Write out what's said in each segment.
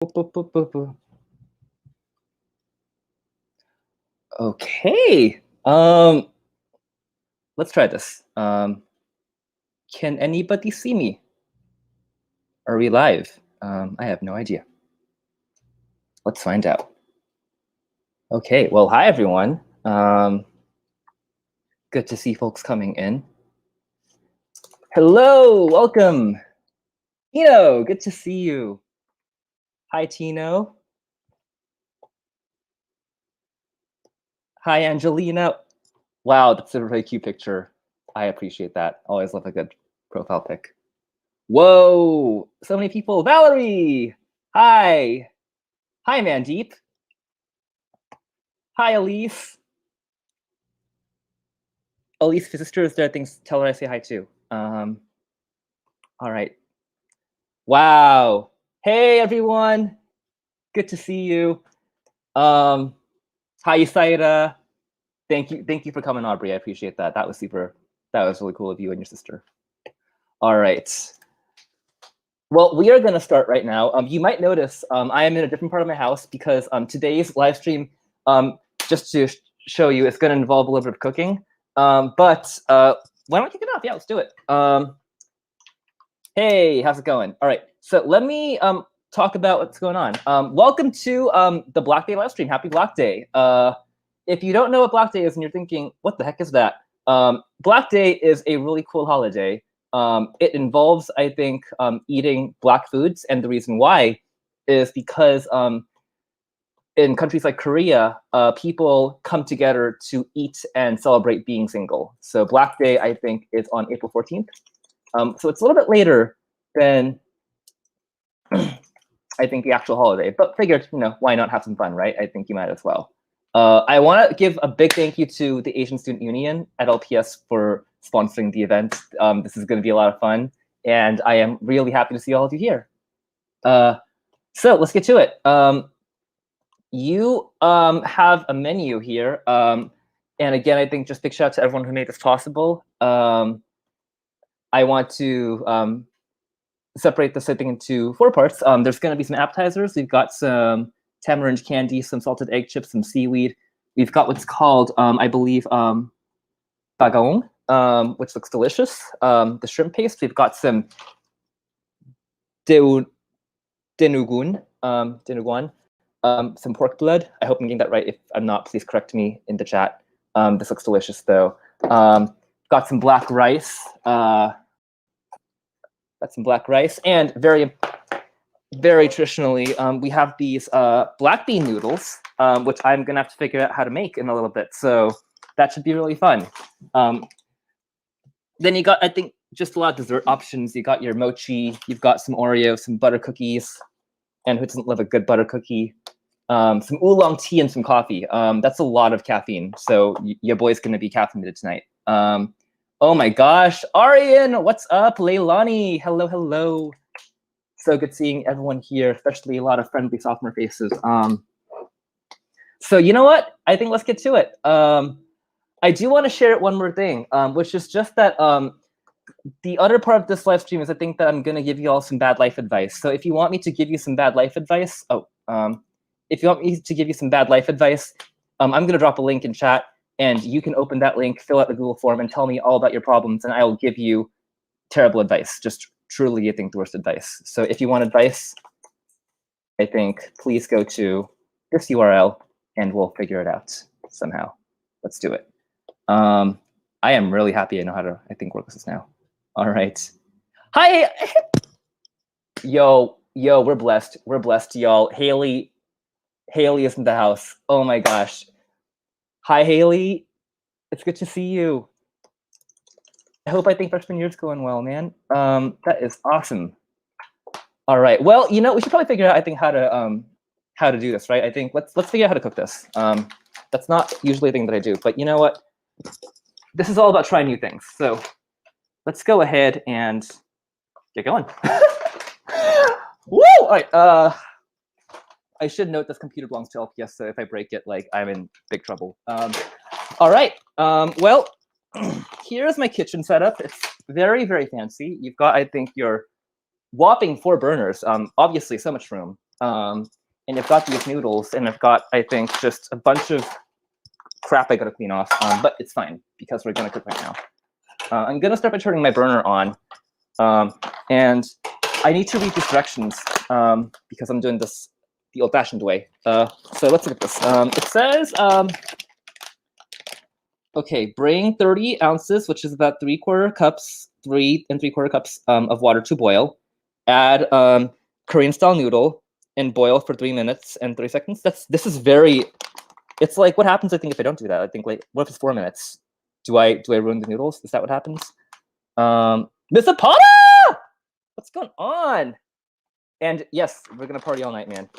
Okay. Let's try this. Can anybody see me? Are we live? I have no idea. Let's find out. Okay. Well, hi everyone. Good to see folks coming in. Hello. Welcome. Tino, good to see you. Hi, Tino. Hi, Angelina. Wow, that's a really cute picture. I appreciate that. Always love a good profile pic. Whoa, so many people. Valerie, hi. Hi, Mandeep. Hi, Elise. Elise, your sister is there. Things. Tell her I say hi too. All right. Wow. Hey, everyone. Good to see you. Hi, Isaida. Thank you for coming, Aubrey. I appreciate that. That was super. That was really cool of you and your sister. All right. Well, we are going to start right now. You might notice I am in a different part of my house because today's live stream, just to show you, it's going to involve a little bit of cooking. But why don't we kick it off? Yeah, let's do it. Hey, how's it going? All right, so let me talk about what's going on. Welcome to the Black Day live stream. Happy Black Day. If you don't know what Black Day is and you're thinking, what the heck is that? Black Day is a really cool holiday. It involves, I think, eating Black foods. And the reason why is because in countries like Korea, people come together to eat and celebrate being single. So Black Day, I think, is on April 14th. So it's a little bit later than I think the actual holiday, but figured, why not have some fun, right? I think you might as well. I want to give a big thank you to the Asian Student Union at LPS for sponsoring the event. This is going to be a lot of fun, and I am really happy to see all of you here. So let's get to it. You have a menu here, and again, I think just big shout out to everyone who made this possible. I want to separate this, I think, into 4 parts. There's going to be some appetizers. We've got some tamarind candy, some salted egg chips, some seaweed. We've got what's called, I believe, bagoong, which looks delicious. The shrimp paste. We've got some denuguan, some pork blood. I hope I'm getting that right. If I'm not, please correct me in the chat. This looks delicious, though. Got some black rice. And very traditionally, we have these black bean noodles, which I'm gonna have to figure out how to make in a little bit. So that should be really fun. Then you got, I think, just a lot of dessert options. You got your mochi, you've got some Oreo, some butter cookies, and who doesn't love a good butter cookie? Some oolong tea and some coffee. That's a lot of caffeine. So your boy's gonna be caffeinated tonight. Oh my gosh, Arian, what's up? Leilani, hello, hello. So good seeing everyone here, especially a lot of friendly sophomore faces. So you know what? I think let's get to it. I do want to share one more thing, which is just that the other part of this live stream is I think that I'm going to give you all some bad life advice. So if you want me to give you some bad life advice, I'm going to drop a link in chat, and you can open that link, fill out the Google form, and tell me all about your problems, and I will give you terrible advice. Just truly, I think, the worst advice. So if you want advice, I think please go to this URL, and we'll figure it out somehow. Let's do it. I am really happy I know how to, I think, work with this now. All right. Hi. Yo, we're blessed. We're blessed, y'all. Haley is in the house. Oh my gosh. Hi, Haley. It's good to see you. I think freshman year's going well, man. That is awesome. All right. Well, we should probably figure out, I think, how to do this, right? I think let's figure out how to cook this. That's not usually a thing that I do, but you know what? This is all about trying new things. So let's go ahead and get going. Woo! All right. I should note this computer belongs to LPS, so if I break it, I'm in big trouble. All right. Well, here's my kitchen setup. It's very, very fancy. You've got, I think, your whopping 4 burners. Obviously, so much room. And I've got these noodles, and I've got, I think, just a bunch of crap I gotta clean off, but it's fine because we're gonna cook right now. I'm gonna start by turning my burner on, and I need to read these directions because I'm doing this the old-fashioned way. So let's look at this. It says, okay, bring 30 ounces, which is about 3/4 cups, 3 3/4 cups of water to boil. Add Korean-style noodle and boil for 3 minutes and 30 seconds. This is very. It's like, what happens, I think, if I don't do that? I think, like, what if it's 4 minutes? Do I ruin the noodles? Is that what happens? Mr. Potter! What's going on? And yes, we're gonna party all night, man.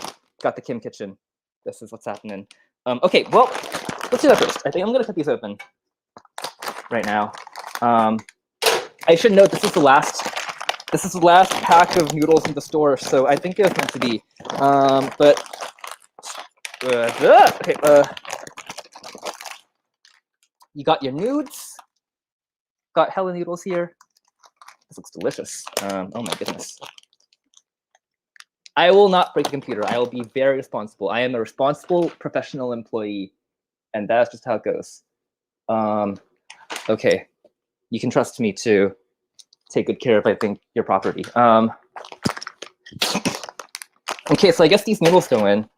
Got the Kim kitchen. This is what's happening. Okay, well, let's do that first. I think I'm gonna cut these open right now. I should note this is the last pack of noodles in the store, so I think it was meant to be. But okay, you got your nudes. Got hella noodles here. This looks delicious. Oh my goodness. I will not break the computer. I will be very responsible. I am a responsible professional employee, and that's just how it goes. Okay, you can trust me to take good care of, I think, your property. Okay, so I guess these noodles go in.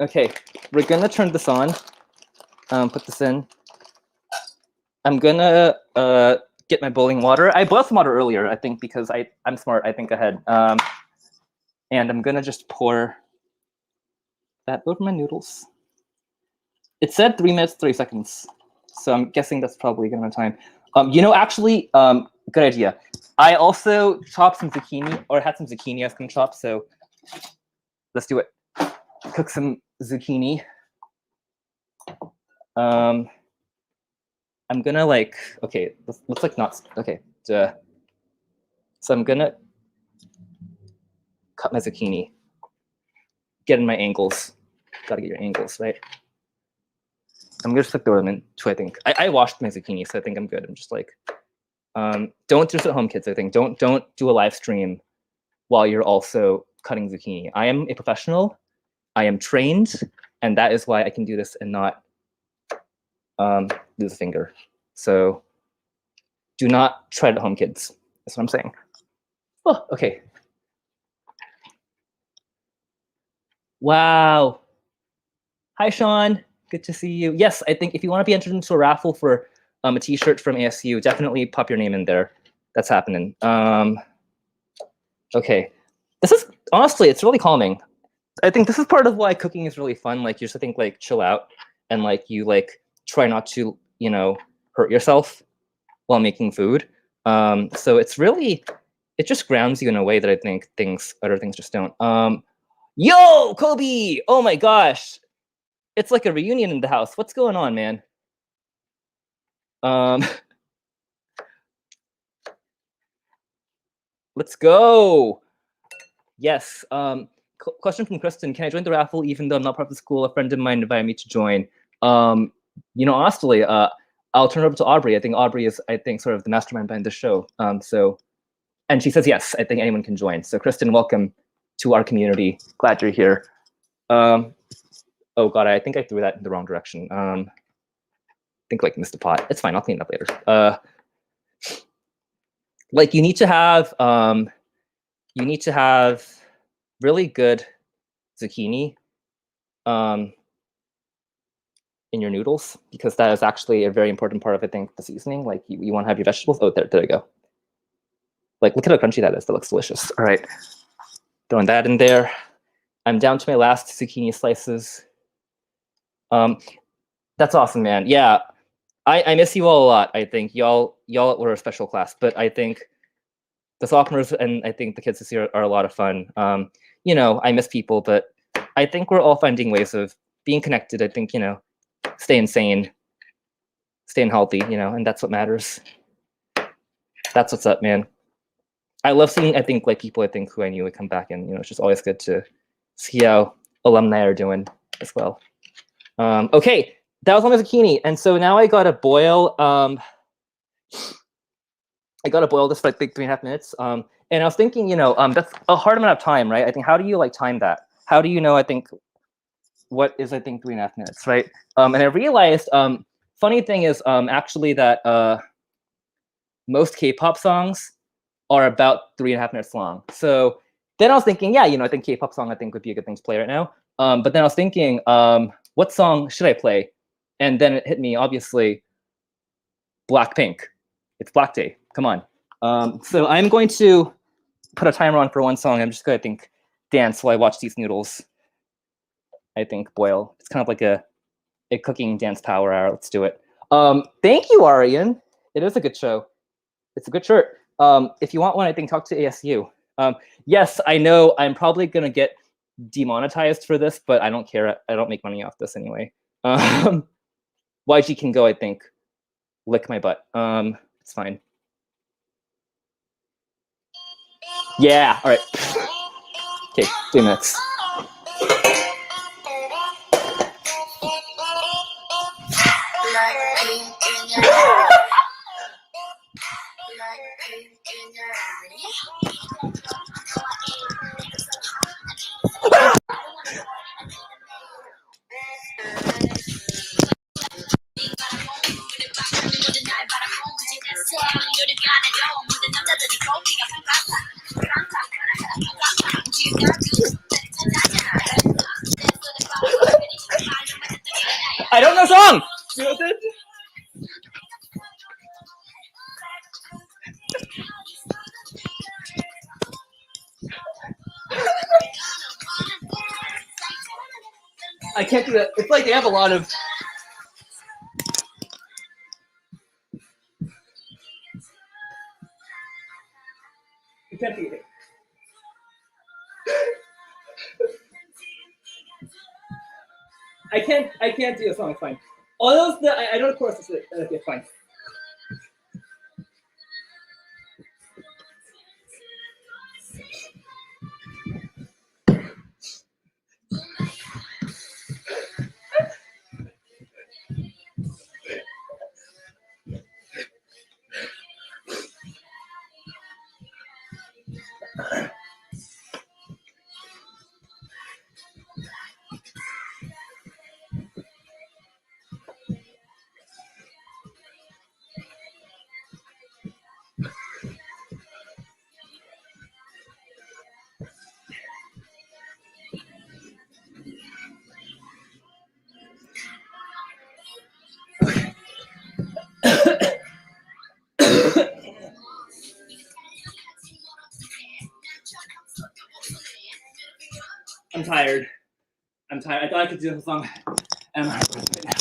Okay, we're gonna turn this on. Put this in. I'm gonna get my boiling water. I boiled some water earlier, I think, because I'm smart. I think ahead. And I'm gonna just pour that over my noodles. It said 3 minutes, 30 seconds, so I'm guessing that's probably gonna time. You know, actually, good idea. I also chopped some zucchini, or had some zucchini I was gonna chop. So let's do it. Cook some zucchini. I'm gonna okay, let's like not, okay. So I'm gonna cut my zucchini. Get in my angles. Gotta get your angles, right? I'm gonna just flick the ornament too, I think. I washed my zucchini, so I think I'm good. I'm just like, don't do this at home, kids, I think. Don't do a live stream while you're also cutting zucchini. I am a professional. I am trained, and that is why I can do this and not lose a finger. So do not try it at home, kids. That's what I'm saying. Oh, okay. Wow. Hi, Sean. Good to see you. Yes, I think if you want to be entered into a raffle for a t-shirt from ASU, definitely pop your name in there. That's happening. Okay. This is, honestly, it's really calming. I think this is part of why cooking is really fun. Like, you just think, like, chill out and like you like try not to, you know, hurt yourself while making food. So it's really, it just grounds you in a way that I think other things just don't. Yo, Kobe! Oh my gosh. It's like a reunion in the house. What's going on, man? Let's go. Yes. Question from Kristen. Can I join the raffle even though I'm not part of the school? A friend of mine invited me to join. You know, honestly, I'll turn it over to Aubrey. I think Aubrey is, I think, sort of the mastermind behind the show. So, and she says, yes, I think anyone can join. So Kristen, welcome to our community. Glad you're here. Oh God, I think I threw that in the wrong direction. I think like missed a pot. It's fine, I'll clean it up later. Like you need to have really good zucchini in your noodles, because that is actually a very important part of, I think, the seasoning. Like you want to have your vegetables. Oh, there we go. Like, look at how crunchy that is. That looks delicious. All right, throwing that in there. I'm down to my last zucchini slices. That's awesome, man. Yeah, I miss you all a lot. I think y'all were a special class, but I think the sophomores and I think the kids this year are a lot of fun. You know, I miss people, but I think we're all finding ways of being connected. I think, you know, staying sane, staying healthy, you know, and that's what matters. That's what's up, man. I love seeing, I think, like people I think who I knew would come back, and, you know, it's just always good to see how alumni are doing as well. Okay, that was on the zucchini, and so now I gotta boil. I gotta boil this for like 3.5 minutes. And I was thinking, that's a hard amount of time, right? I think, how do you like time that? How do you know, I think, what is, I think, 3.5 minutes, right? And I realized, funny thing is actually that most K-pop songs are about 3.5 minutes long. So then I was thinking, yeah, I think K-pop song, I think would be a good thing to play right now. But then I was thinking, what song should I play? And then it hit me, obviously, Blackpink. It's Black Day. Come on. So I'm going to put a timer on for one song. I'm just going to, I think, dance while I watch these noodles, I think, boil. It's kind of like a cooking dance power hour. Let's do it. Thank you, Arian. It is a good show. It's a good shirt. If you want one, I think talk to ASU. Yes, I know I'm probably going to get demonetized for this, but I don't care. I don't make money off this anyway. YG can go, I think. Lick my butt. It's fine. Yeah, all right. Okay, 2 minutes. I don't know song. You know this? I can't do that. It's like they have a lot of. You can't do it. I can't do a song. It's fine. All those that I know the chorus is it. Okay, fine. I'm tired. I thought I could do the song. And I'm right now.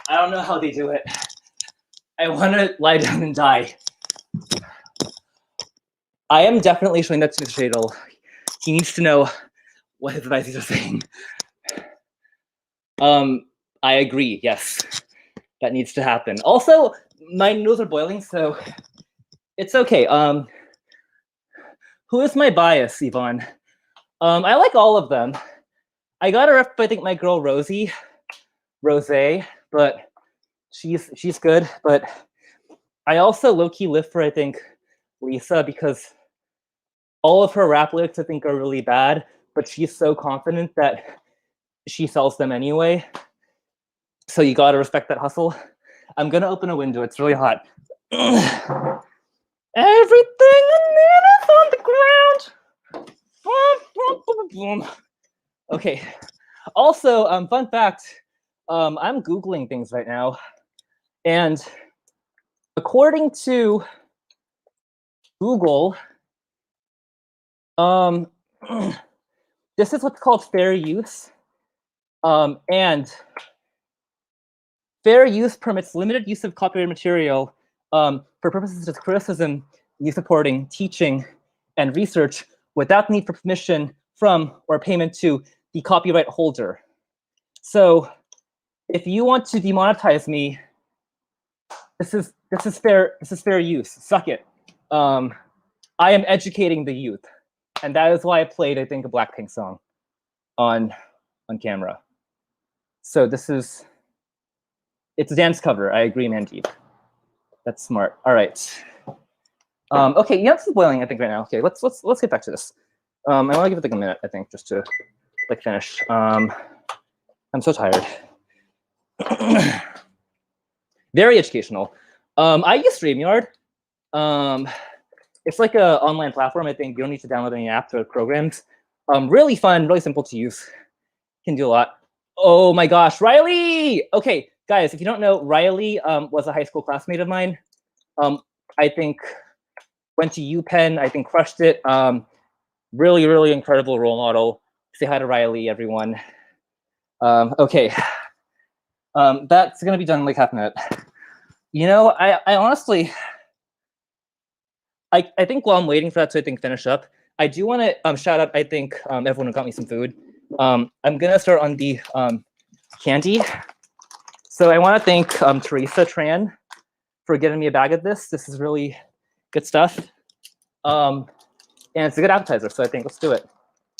I don't know how they do it. I want to lie down and die. I am definitely showing that to Mr. Shadle. He needs to know what his advices are saying. I agree. Yes, that needs to happen. Also, my noodles are boiling, so it's okay. Who is my bias, Yvonne? I like all of them. I got a ref by, I think, my girl Rose, but she's good. But I also low-key live for, I think, Lisa, because all of her rap lyrics, I think, are really bad, but she's so confident that she sells them anyway. So you gotta respect that hustle. I'm gonna open a window. It's really hot. Everything is on the ground. Okay. Also, fun fact, I'm Googling things right now, and according to Google, this is what's called fair use, and fair use permits limited use of copyrighted material for purposes of criticism, use supporting, teaching, and research without the need for permission from or payment to the copyright holder. So if you want to demonetize me, this is fair use. Suck it. I am educating the youth, and that is why I played, I think, a Blackpink song on camera. So it's a dance cover. I agree, Mandeep. That's smart. All right. Okay, yeah, this is boiling, I think, right now. Okay, let's get back to this. I want to give it like a minute, I think, just to like finish. I'm so tired. Very educational. I use StreamYard. It's like an online platform. I think you don't need to download any apps or programs. Really fun, really simple to use. Can do a lot. Oh my gosh, Riley! Okay, guys, if you don't know, Riley was a high school classmate of mine. I think went to UPenn. I think crushed it. Really, really incredible role model. Say hi to Riley, everyone. Okay. That's gonna be done in like half a minute. You know, I honestly, I think while I'm waiting for that to, I think, finish up, I do want to shout out, I think, everyone who got me some food. I'm gonna start on the candy. So I want to thank Teresa Tran for getting me a bag of this. This is really good stuff. And it's a good appetizer, so I think let's do it.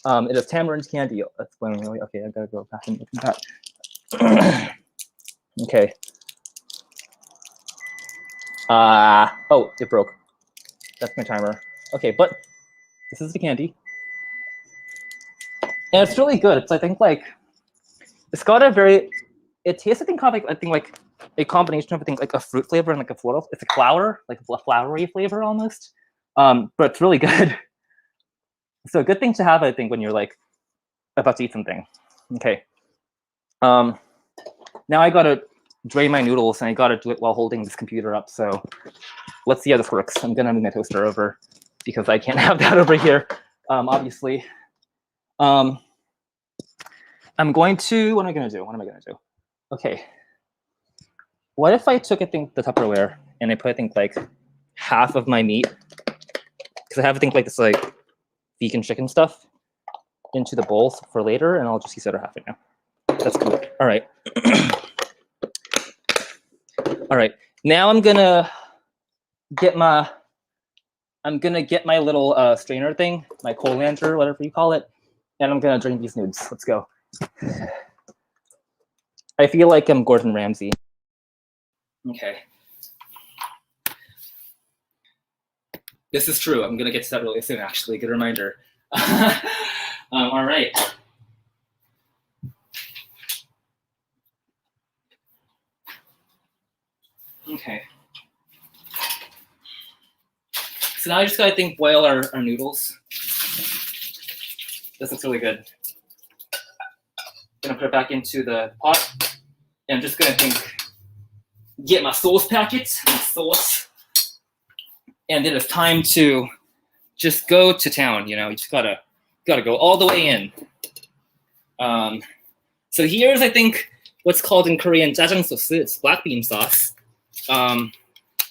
It is tamarind candy. That's going really okay. I gotta go back and look at that. Okay. Oh, it broke. That's my timer. Okay, but this is the candy. And it's really good. It's, I think, like, it's got a very, it tastes, I think, kind of like a combination of, I think, like a fruit flavor and like a floral. It's a flower, like a flowery flavor almost. But it's really good. So a good thing to have, I think, when you're like about to eat something. Okay. Now I gotta drain my noodles and I gotta do it while holding this computer up. So let's see how this works. I'm gonna move my toaster over because I can't have that over here, obviously. I'm going to, what am I gonna do? What am I gonna do? Okay. What if I took, I think, the Tupperware and I put, I think, like half of my meat, because I have, I think, like this like vegan chicken stuff into the bowl for later, and I'll just use the other half right now. That's cool. All right. All right. Now I'm gonna get my little strainer thing, my colander, whatever you call it, and I'm gonna drain these nudes. Let's go. I feel like I'm Gordon Ramsay. Okay. This is true. I'm gonna get to that really soon, actually. Good reminder. All right. Okay. So now I just gotta, I think, boil our noodles. This looks really good. Gonna put it back into the pot. And I'm just gonna, think, get my sauce packets, my sauce. And then it's time to just go to town, you know, you just gotta go all the way in. So here's, I think, what's called in Korean jajang sauce. It's black bean sauce.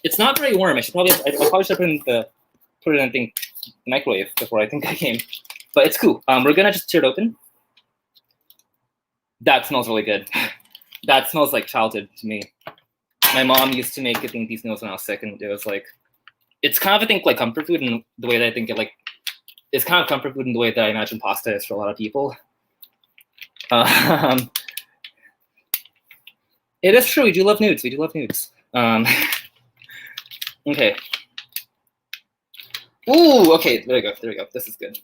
It's not very warm. I probably should put it in, I think, microwave before I think I came. But it's cool. We're gonna just tear it open. That smells really good. That smells like childhood to me. My mom used to make, I think, these meals when I was sick, and it was like, it's kind of, I think, like comfort food in the way that I think it, like, it's kind of comfort food in the way that I imagine pasta is for a lot of people. It is true. We do love nudes. We do love nudes. Okay. Ooh, okay. There we go. There we go. This is good.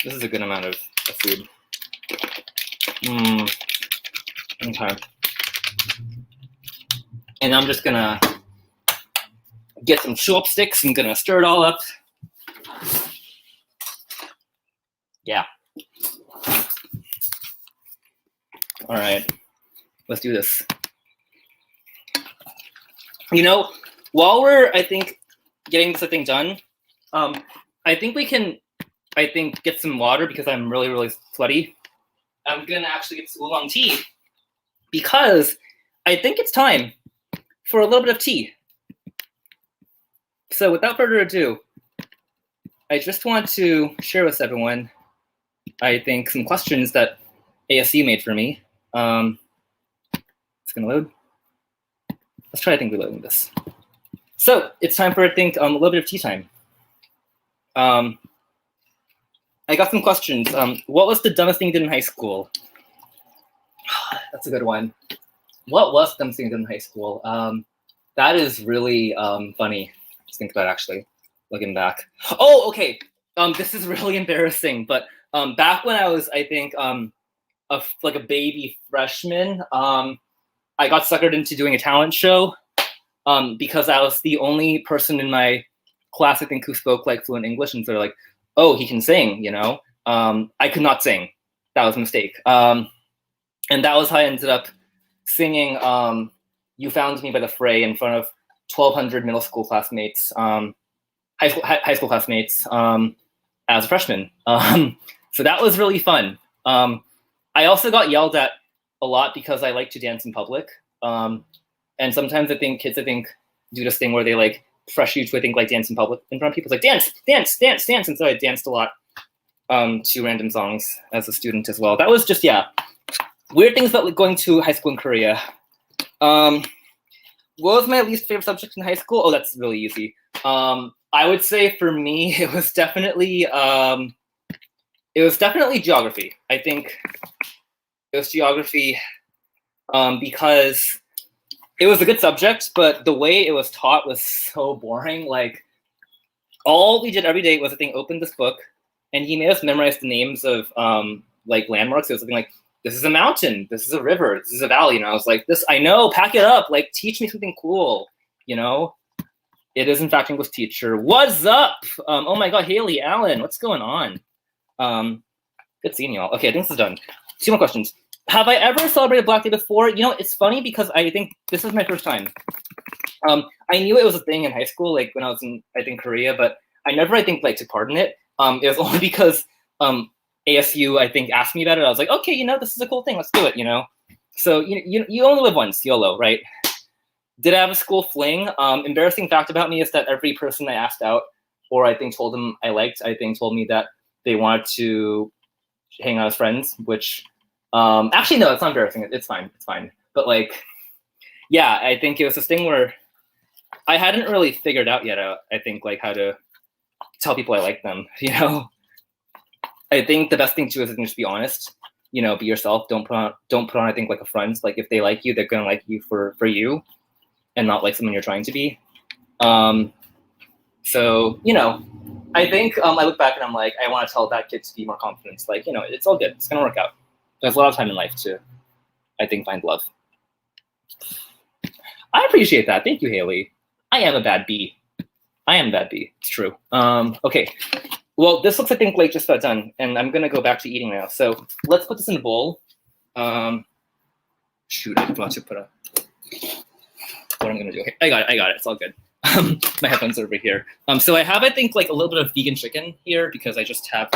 This is a good amount of food. Okay. And I'm just gonna get some chopsticks. I'm gonna stir it all up. Yeah. All right. Let's do this. You know, while we're, I think, getting this thing done, I think we can, I think, get some water because I'm really, really sweaty. I'm gonna actually get some oolong tea because I think it's time for a little bit of tea. So without further ado, I just want to share with everyone, I think, some questions that ASU made for me. It's gonna load. Let's try, I think, reloading this. So it's time for, I think, a little bit of tea time. I got some questions. What was the dumbest thing you did in high school? That's a good one. What was the dumbest thing you did in high school? That is really funny to think about, actually. looking back. Oh, okay. This is really embarrassing, but back when I was, I think, like a baby freshman, I got suckered into doing a talent show because I was the only person in my class, I think, who spoke like fluent English, and so they're like, "Oh, he can sing," you know. I could not sing. That was a mistake. And that was how I ended up singing "You Found Me" by The Fray in front of 1,200 middle school classmates, high school classmates, as a freshman. So that was really fun. I also got yelled at a lot because I like to dance in public. And sometimes I think kids, do this thing where they like pressure you to, like dance in public in front of people. It's like, dance, dance, dance, dance. And so I danced a lot to random songs as a student as well. That was just, yeah, weird things about like, going to high school in Korea. What was my least favorite subject in high school? Oh, that's really easy. I would say for me, it was definitely geography. I think it was geography because it was a good subject, but the way it was taught was so boring. Like, all we did every day was, I think, open this book, and he made us memorize the names of like landmarks. It was something like, this is a mountain, this is a river, this is a valley. And I was like, this, I know, pack it up, like teach me something cool, you know? It is in fact English teacher. What's up? Oh my God, Haley, Alan, what's going on? Good seeing y'all. Okay, I think this is done. 2 more questions. Have I ever celebrated Black Day before? You know, it's funny because I think this is my first time. I knew it was a thing in high school, like when I was in, I think, Korea, but I never, I think, like took part in it. It was only because ASU, I think, asked me about it. I was like, okay, you know, this is a cool thing. Let's do it, you know? So you only live once, YOLO, right? Did I have a school fling? Embarrassing fact about me is that every person I asked out, or I think told them I liked, I think told me that they wanted to hang out as friends, which actually, no, it's not embarrassing. It's fine. It's fine. But like, yeah, I think it was this thing where I hadn't really figured out yet, I think, like how to tell people I like them, you know? I think the best thing too is just be honest, you know, be yourself. Don't put on, I think, like a front. Like if they like you, they're gonna like you for you and not like someone you're trying to be. So, you know, I think I look back and I'm like, I want to tell that kid to be more confident. Like, you know, it's all good. It's gonna work out. There's a lot of time in life to, I think, find love. I appreciate that. Thank you, Haley. I am a bad bee. I am a bad bee. It's true. Okay. Well, this looks, I think, like just about done, and I'm gonna go back to eating now. So let's put this in a bowl. Shoot, I forgot to put a. What I'm gonna do? Okay, I got it. It's all good. My headphones are over here. So I have, I think, like a little bit of vegan chicken here because I just have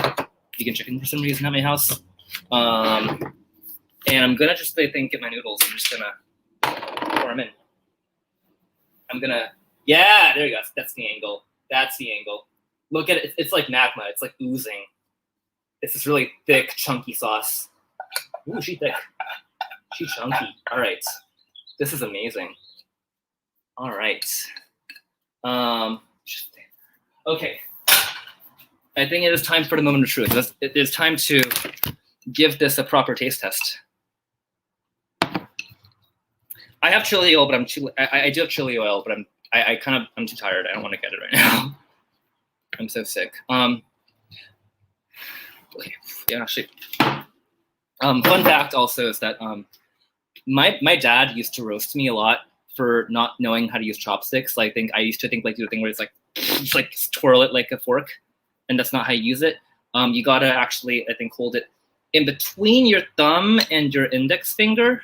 vegan chicken for some reason at my house. And I'm gonna just, I think, get my noodles. I'm just gonna pour them in. I'm gonna, yeah, there you go. That's the angle. That's the angle. Look at it. It's like magma. It's like oozing. It's this really thick, chunky sauce. Ooh, she's thick. She's chunky. All right. This is amazing. All right. Okay. I think it is time for the moment of truth. It is time to give this a proper taste test. I have chili oil, but I do have chili oil, but I'm too tired. I don't want to get it right now. I'm so sick. Okay, yeah, actually. Fun fact also is that my dad used to roast me a lot for not knowing how to use chopsticks. Like, I used to think like do the thing where it's like just like twirl it like a fork, and that's not how you use it. You gotta actually, I think, hold it in between your thumb and your index finger,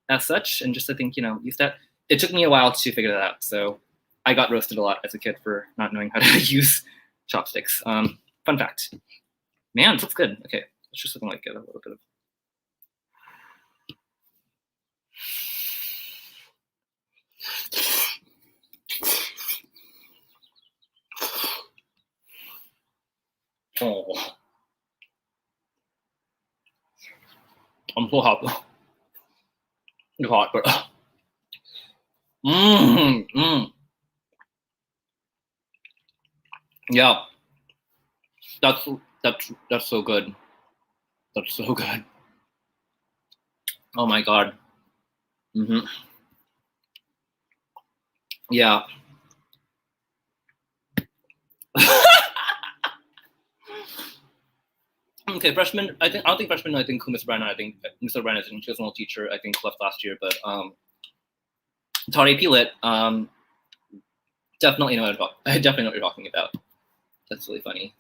as such, and just, I think, you know, use that. It took me a while to figure that out, so I got roasted a lot as a kid for not knowing how to use chopsticks. Fun fact. Man, that's good. Okay, let's just something like get a little bit of. Oh, I'm so hot. It's hot, but yeah, that's so good. That's so good. Oh my God. Yeah. Okay, freshman. I don't think freshman. I think Mr. Bryan. I think Mr. Bryan is an educational teacher. I think left last year, but taught AP Lit. Definitely know what I definitely know what you're talking about. That's really funny.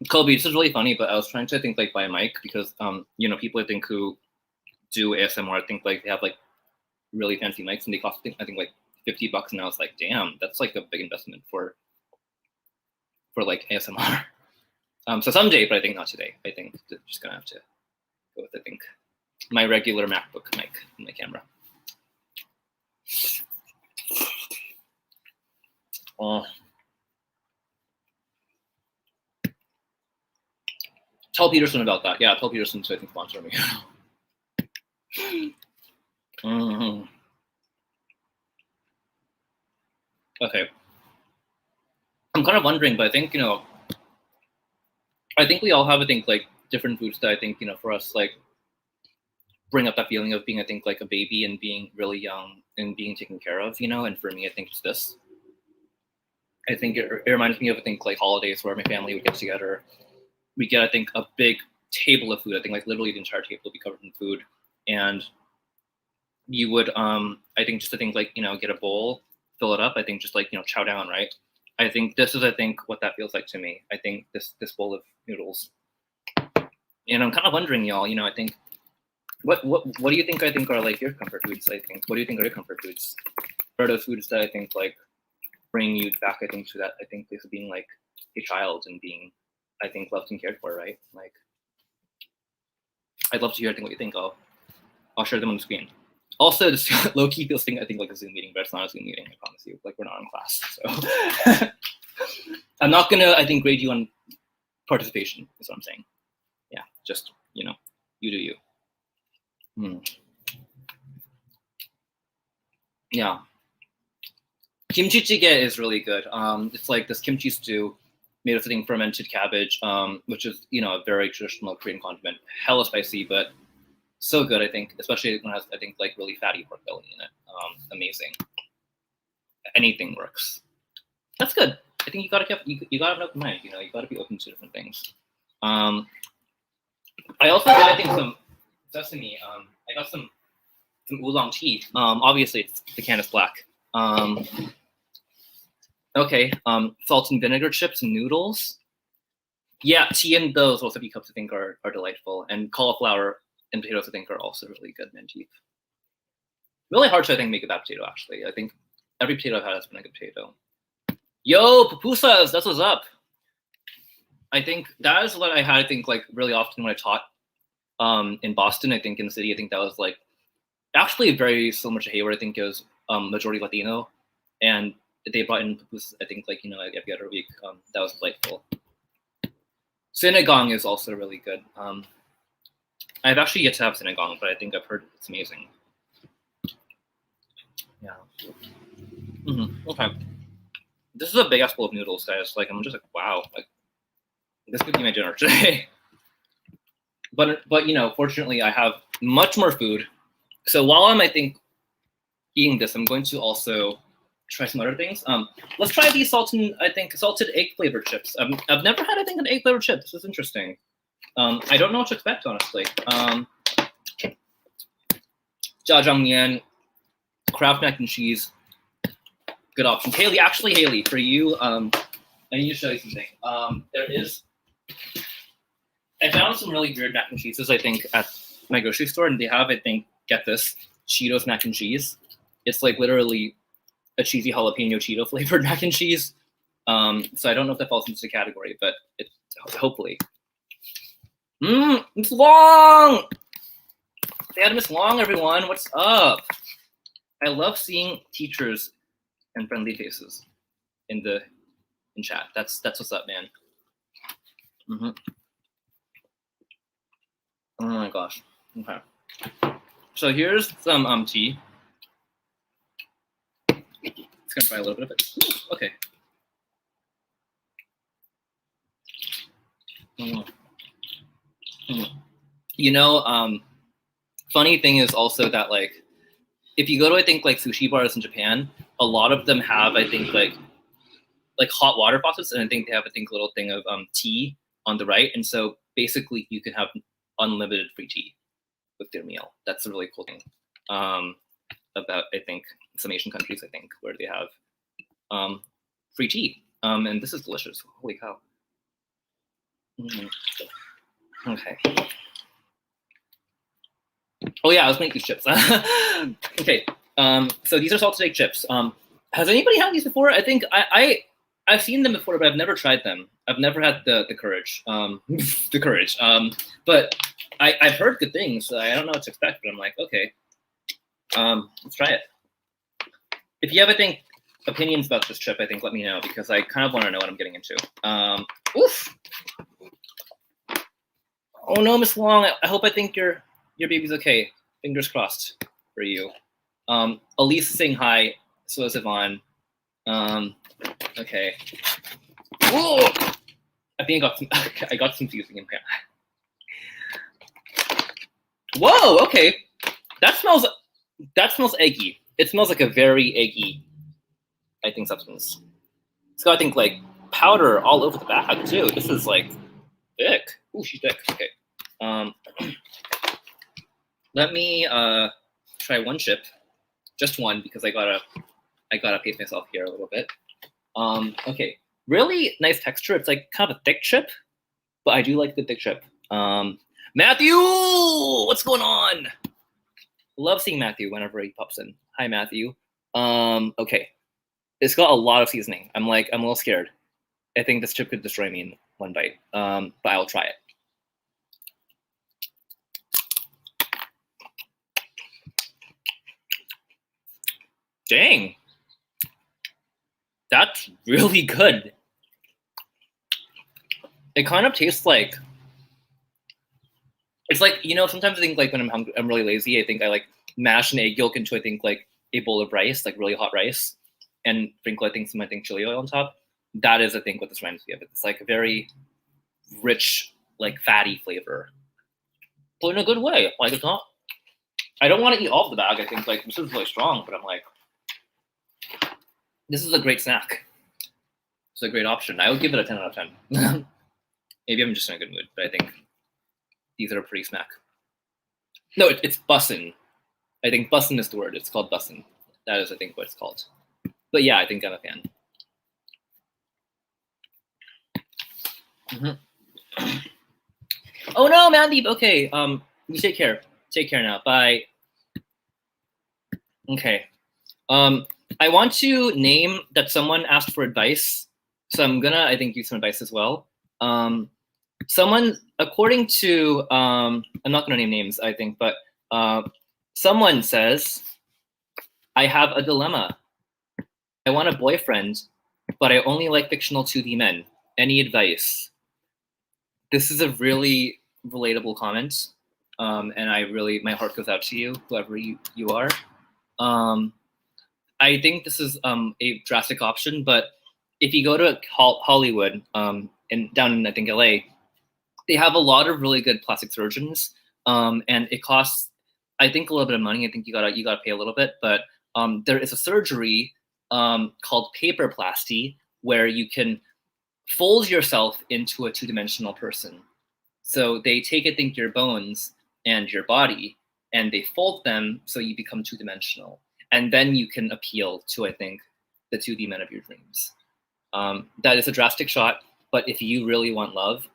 Kobe, this is really funny, but I was trying to think like buy a mic because you know, people I think who do ASMR, I think like they have like really fancy mics and they cost I think like $50, and I was like, damn, that's like a big investment for like ASMR. So someday, but I think not today. I think just gonna have to go with I think my regular MacBook mic and my camera. Tell Peterson about that. Yeah, tell Peterson to I think sponsor me. Okay. I'm kind of wondering, but I think, you know, I think we all have, I think, like different foods that I think, you know, for us, like bring up that feeling of being, I think, like a baby and being really young and being taken care of, you know. And for me, I think it's this. I think it reminds me of, I think, like holidays where my family would get together. We get, I think, a big table of food. I think, like literally the entire table would be covered in food, and you would, I think, just I think, like, you know, get a bowl, fill it up. I think just like, you know, chow down, right? I think this is, I think, what that feels like to me. I think this bowl of noodles, and I'm kind of wondering, y'all, you know, I think, what do you think? I think are like your comfort foods. I think, what do you think are your comfort foods? What are those foods that I think like bring you back? I think to that, I think, place of being like a child and being, I think, loved and cared for, right? Like, I'd love to hear, I think, what you think. I'll share them on the screen. Also, this low-key feels thing, I think, like a Zoom meeting, but it's not a Zoom meeting, I promise you. Like, we're not in class, so. I'm not gonna, I think, grade you on participation, is what I'm saying. Yeah, just, you know, you do you. Yeah. Kimchi jjigae is really good. It's like this kimchi stew made of something fermented cabbage, which is, you know, a very traditional Korean condiment. Hella spicy, but so good, I think, especially when it has, I think, like really fatty pork belly in it. Amazing. Anything works. That's good. I think you gotta have an open mind. You know, you gotta be open to different things. I also got, I think, some sesame. I got some oolong tea. Obviously, the can is black. Okay. Salt and vinegar chips and noodles. Yeah, tea and those wasabi cups, I think, are delightful. And cauliflower and potatoes, I think, are also really good, Manjeet. Really hard to, I think, make a bad potato, actually. I think every potato I've had has been a good potato. Yo, pupusas, that's what's up. I think that is what I had, I think, like really often when I taught in Boston, I think in the city, I think that was like actually very similar to Hayward. I think it was majority Latino, and they brought in pupusas, I think, like, you know, every other week. That was delightful. Sinigang is also really good. I've actually yet to have sinigang, but I think I've heard it's amazing. Yeah. Okay. This is a big ass bowl of noodles, guys. Like, I'm just like, wow. Like, this could be my dinner today. But you know, fortunately, I have much more food. So while I'm, I think, eating this, I'm going to also try some other things. Let's try these salted egg flavored chips. I've never had, I think, an egg flavored chip. This is interesting. I don't know what to expect, honestly. Jjajangmyeon, Kraft mac and cheese, good option. Haley, for you, I need to show you something. I found some really weird mac and cheeses, I think, at my grocery store, and they have, I think, get this, Cheetos mac and cheese. It's like literally a cheesy jalapeno Cheeto flavored mac and cheese. So I don't know if that falls into the category, but it hopefully. It's Long! They had Miss Long, everyone. What's up? I love seeing teachers and friendly faces in chat. That's what's up, man. Oh my gosh. Okay. So here's some tea. It's gonna try a little bit of it. Okay. You know, funny thing is also that, like, if you go to, I think, like sushi bars in Japan, a lot of them have, I think, like hot water faucets, and I think they have, I think, a little thing of tea on the right. And so basically you can have unlimited free tea with their meal. That's a really cool thing about, I think, some Asian countries, I think, where they have free tea. And this is delicious. Holy cow. Okay. Oh yeah, I was making these chips. Okay. So these are salted egg chips. Has anybody had these before? I think I've seen them before, but I've never tried them. I've never had the courage. The courage. But I've heard good things. So I don't know what to expect, but I'm like, okay. Let's try it. If you have, I think, opinions about this chip, I think let me know, because I kind of want to know what I'm getting into. Oof. Oh no, Miss Wong. I hope, I think your baby's okay. Fingers crossed for you. Elise is saying hi. So is Yvonne. Okay. Whoa! I think I got confusing in here. Whoa. Okay. That smells eggy. It smells like a very eggy, I think, substance. It's got, I think, like powder all over the bag too. This is like thick. Ooh, she's thick. Okay. Let me try one chip, just one, because I gotta pace myself here a little bit. Okay, really nice texture. It's like kind of a thick chip, but I do like the thick chip. Matthew, what's going on? Love seeing Matthew whenever he pops in. Hi, Matthew. Okay, it's got a lot of seasoning. I'm a little scared. I think this chip could destroy me in one bite. But I'll try it. Dang, that's really good. It kind of tastes like, it's like, you know, sometimes I think, like, when I'm hungry, I'm really lazy, I think I like mash an egg yolk into, I think, like a bowl of rice, like really hot rice, and sprinkle, I think, some, I think, chili oil on top. That is, I think, what this reminds me of. It's like a very rich, like fatty flavor, but in a good way. Like, it's not, I don't want to eat all of the bag. I think, like, this is really strong, but I'm like, this is a great snack. It's a great option. I would give it a 10 out of 10. Maybe I'm just in a good mood, but I think these are a pretty snack. No, it's bussin'. I think bussin' is the word. It's called bussin'. That is, I think, what it's called. But yeah, I think I'm a fan. Oh no, Mandeep. Okay, you take care. Take care now. Bye. Okay. I want to name that someone asked for advice, so I'm gonna, I think, use some advice as well. Someone, according to, I'm not gonna name names, I think, but someone says, I have a dilemma. I want a boyfriend, but I only like fictional 2D men. Any advice? This is a really relatable comment, and my heart goes out to you, whoever you are. I think this is a drastic option, but if you go to Hollywood, and down in, I think, LA, they have a lot of really good plastic surgeons, and it costs, I think, a little bit of money. I think you gotta pay a little bit, but there is a surgery called paperplasty, where you can fold yourself into a two-dimensional person. So they take, I think, your bones and your body, and they fold them so you become two-dimensional. And then you can appeal to, I think, the 2D men of your dreams. That is a drastic shot, but if you really want love,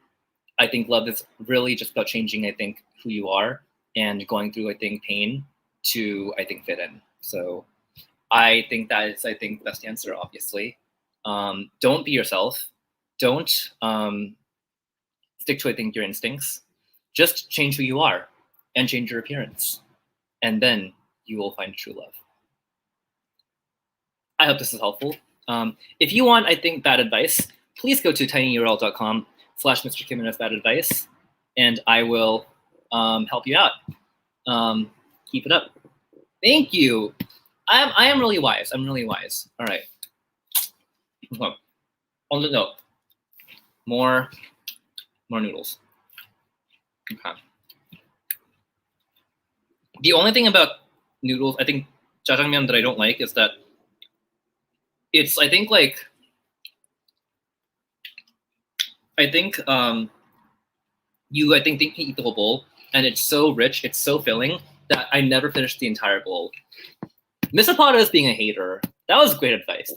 I think love is really just about changing, I think, who you are and going through, I think, pain to, I think, fit in. So I think that is, I think, the best answer, obviously. Don't be yourself. Don't stick to, I think, your instincts. Just change who you are and change your appearance. And then you will find true love. I hope this is helpful. If you want, I think, bad advice, please go to tinyurl.com/Mr. Kim bad advice, and I will help you out. Keep it up. Thank you. I am really wise. I'm really wise. All right. Okay. On the note, more noodles. Okay. The only thing about noodles, I think jjajangmyeon that I don't like is that it's I think you think you can eat the whole bowl, and it's so rich, it's so filling that I never finished the entire bowl. Miss Apata is being a hater. That was great advice.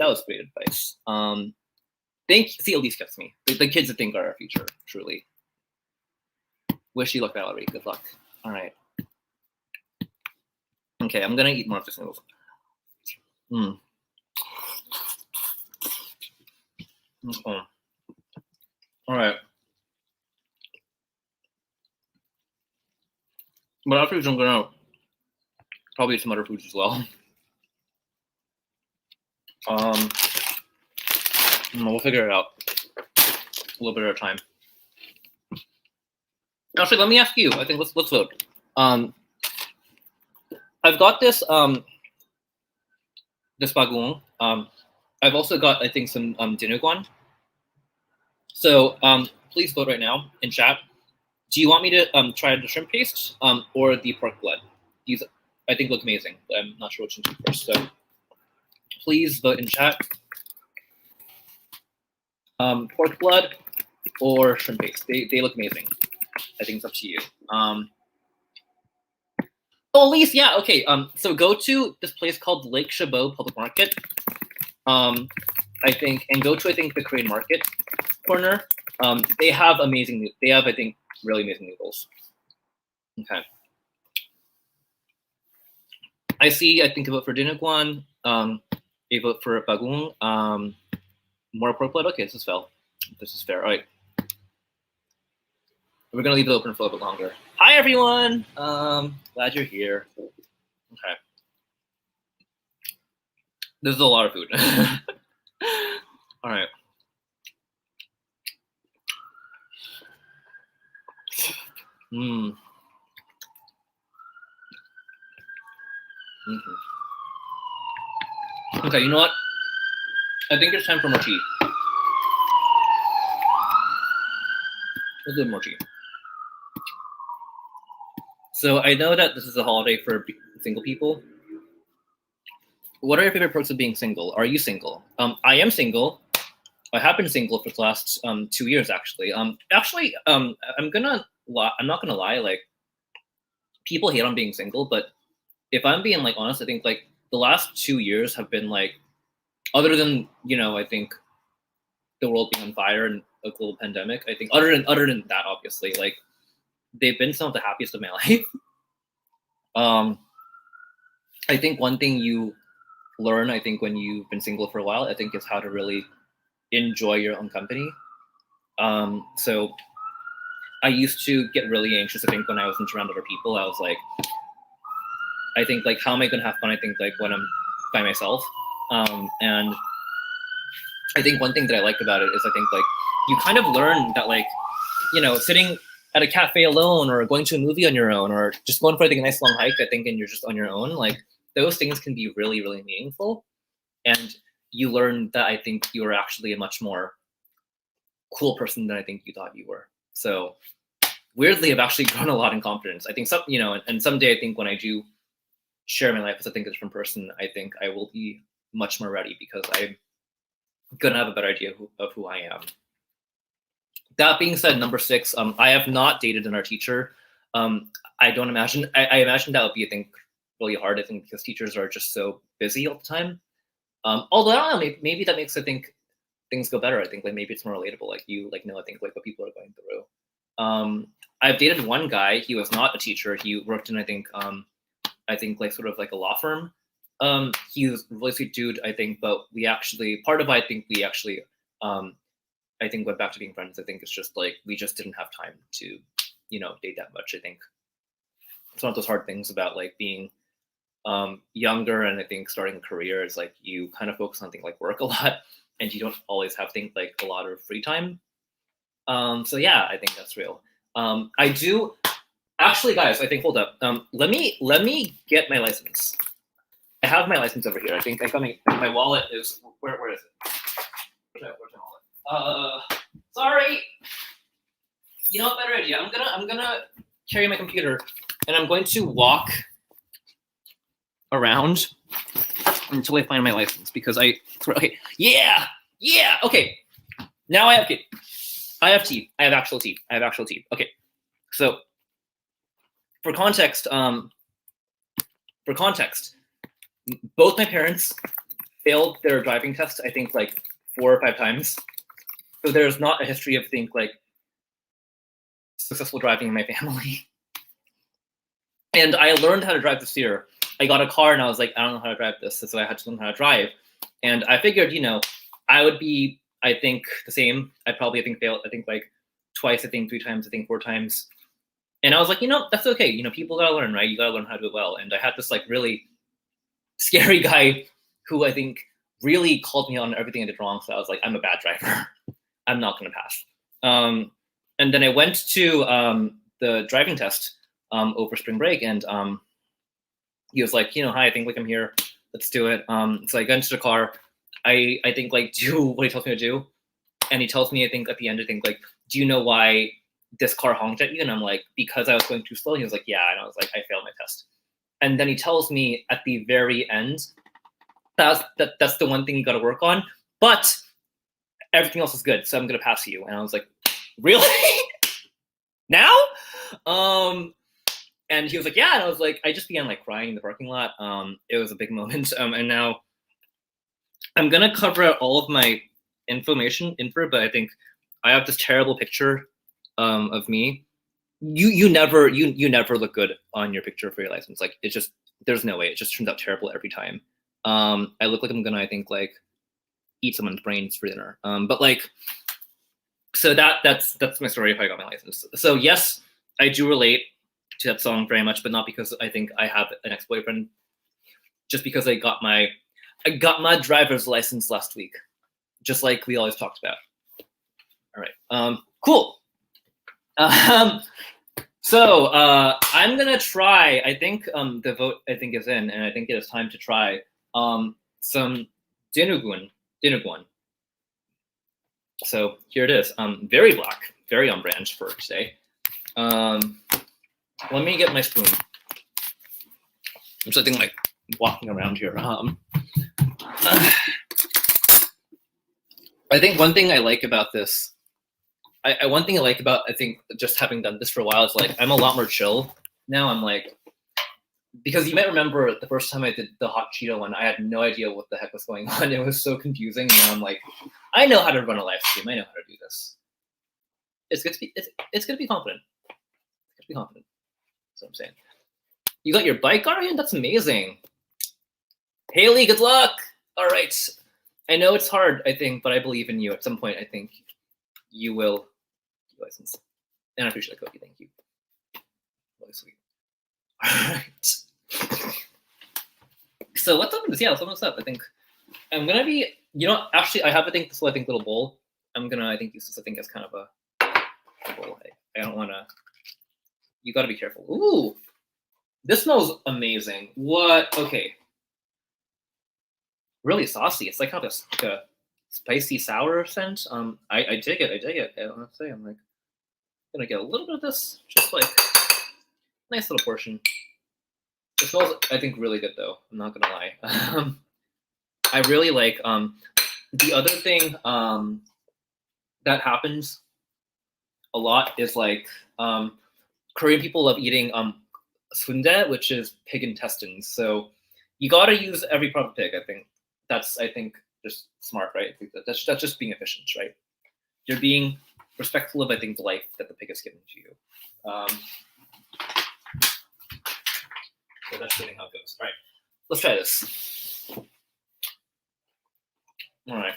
See, Elise gets me. The kids I think are our future, truly. Wish you luck, Valerie. Good luck. All right. Okay, I'm gonna eat more of this noodles. Okay. All right. But after this, I'm gonna probably eat some other foods as well. We'll figure it out a little bit at a time. Actually, let me ask you. I think let's vote. I've got this this bagoong. I've also got I think some dinuguan. So please vote right now in chat. Do you want me to try the shrimp paste or the pork blood? These I think look amazing, but I'm not sure which one to do first. So please vote in chat. Pork blood or shrimp paste. They look amazing. I think it's up to you. Oh, Elise, yeah, okay. So go to this place called Lake Chabot Public Market. I think, and go to the Korean Market corner. They have amazing. They have I think really amazing noodles. Okay. I see. I think a vote for dinuguan. A vote for bagoong. More pork blood. Okay, this is fair. This is fair. All right. We're gonna leave it open for a little bit longer. Hi everyone. Glad you're here. Okay. This is a lot of food. All right. Okay, you know what? I think it's time for more tea. Let's do more tea. So I know that this is a holiday for single people. What are your favorite perks of being single? Are you single? I am single. I have been single for the last 2 years, actually. I'm not gonna lie. Like, people hate on being single, but if I'm being like honest, I think like the last 2 years have been like, other than I think the world being on fire and a global pandemic. I think other than that, obviously, like they've been some of the happiest of my life. I think one thing you learn, I think when you've been single for a while, I think is how to really enjoy your own company. So I used to get really anxious. I think when I wasn't around other people, I was like, I think like, how am I gonna have fun? I think like when I'm by myself. And I think one thing that I like about it is I think like you kind of learn that like, sitting at a cafe alone or going to a movie on your own or just going for like a nice long hike, I think, and you're just on your own, like those things can be really, really meaningful. And you learn that I think you're actually a much more cool person than I think you thought you were. So weirdly, I've actually grown a lot in confidence. I think and someday I think when I do share my life as I think a different person, I think I will be much more ready because I'm gonna have a better idea of who I am. That being said, number 6, I have not dated an art teacher. I don't imagine. I imagine that would be, I think, really hard. I think because teachers are just so busy all the time. Although I don't know, maybe that makes I think things go better. I think like maybe it's more relatable. Like you know, I think like what people are going through. I've dated one guy. He was not a teacher. He worked in I think like sort of like a law firm. He was a really sweet dude, I think, but we actually I think went back to being friends. I think it's just like we just didn't have time to, date that much. I think it's one of those hard things about like being younger and I think starting a career is like you kind of focus on things like work a lot and you don't always have things like a lot of free time. So yeah, I think that's real. I do actually, guys. I think hold up. Let me get my license. I have my license over here. I think I got my wallet is where is it? Where's my wallet? Sorry. You know what? Better idea. I'm gonna carry my computer and I'm going to walk around until I find my license because okay, yeah, okay. Now I have teeth. I have actual teeth. Okay, so for context, both my parents failed their driving test, I think like 4 or 5 times. So there's not a history of like successful driving in my family. And I learned how to drive this year. I got a car and I was like, I don't know how to drive this. So I had to learn how to drive. And I figured, I would be, I think, the same. I'd probably, fail, like twice, 3 times, 4 times. And I was like, that's okay. People gotta learn, right? You gotta learn how to do it well. And I had this like really scary guy who I think really called me on everything I did wrong. So I was like, I'm a bad driver. I'm not gonna pass. And then I went to the driving test over spring break, and he was like, hi, I think like I'm here. Let's do it. So I got into the car. I think like do what he tells me to do, and he tells me, I think at the end, like, do you know why this car honked at you? And I'm like, because I was going too slow. And he was like, yeah. And I was like, I failed my test. And then he tells me at the very end, that's the one thing you got to work on, but everything else is good, so I'm gonna pass you. And I was like, really? Now? And he was like, yeah. And I was like, I just began like crying in the parking lot. It was a big moment. And now I'm gonna cover out all of my information, but I think I have this terrible picture of me. You never look good on your picture for your license. Like it's just, there's no way. It just turns out terrible every time. I look like I'm gonna, I think, like eat someone's brains for dinner. But like, so that's my story of how I got my license. So yes, I do relate to that song very much, but not because I think I have an ex-boyfriend, just because I got my driver's license last week, just like we always talked about. All right, cool. So I'm gonna try. I think the vote is in, and I think it is time to try some dinuguan. So here it is. Very black, very on brand for today. Let me get my spoon. I'm sitting like walking around here. I think one thing I like about this. One thing I like about, I think, just having done this for a while is like I'm a lot more chill now. I'm like, because you might remember the first time I did the hot Cheeto one, I had no idea what the heck was going on. It was so confusing. And now I'm like, I know how to run a live stream. I know how to do this. It's good to be. It's good to be confident. It's good to be confident. That's what I'm saying. You got your bike, Arian? That's amazing. Haley, good luck. All right. I know it's hard, I think, but I believe in you. At some point, I think you will. License. And I appreciate the cookie. Thank you. Really sweet. All right. So let's open this. Yeah, let's open this up. I think I'm gonna be. Actually, I have. I think this little bowl. I'm gonna. I think use this. I think as kind of a bowl. I don't want to. You got to be careful. Ooh, this smells amazing. What? Okay. Really saucy. It's like kind of like a spicy sour scent. I dig it. I dig it. I want to say, I'm like gonna get a little bit of this, just like nice little portion. It smells, I think, really good though. I'm not gonna lie. I really like the other thing that happens a lot is like Korean people love eating sundae, which is pig intestines. So you gotta use every part of pig. I think that's just smart, right? I think that's just being efficient, right? You're being respectful of, I think, the life that the pig has given to you. So that's really how it goes. All right, let's try this. All right.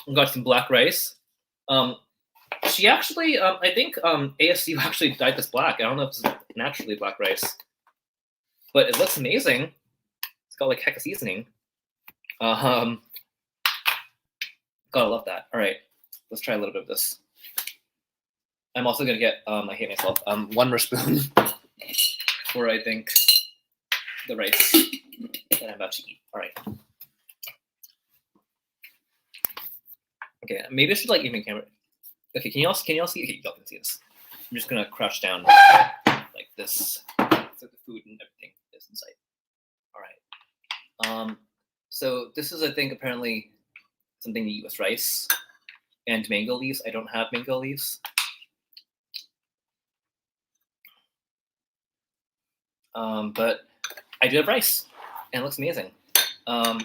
We got some black rice. She actually, I think ASU actually dyed this black. I don't know if this is naturally black rice, but it looks amazing. It's got like heck of seasoning. Gotta love that. All right, let's try a little bit of this. I'm also gonna get, I hate myself, 1 more spoon for, I think, the rice that I'm about to eat. All right. Okay, maybe I should like even camera. Okay, can you all see? Okay, y'all can see this. I'm just gonna crouch down like this, so the food and everything is inside. So this is, I think, apparently something to eat with rice and mango leaves. I don't have mango leaves. But I do have rice, and it looks amazing. So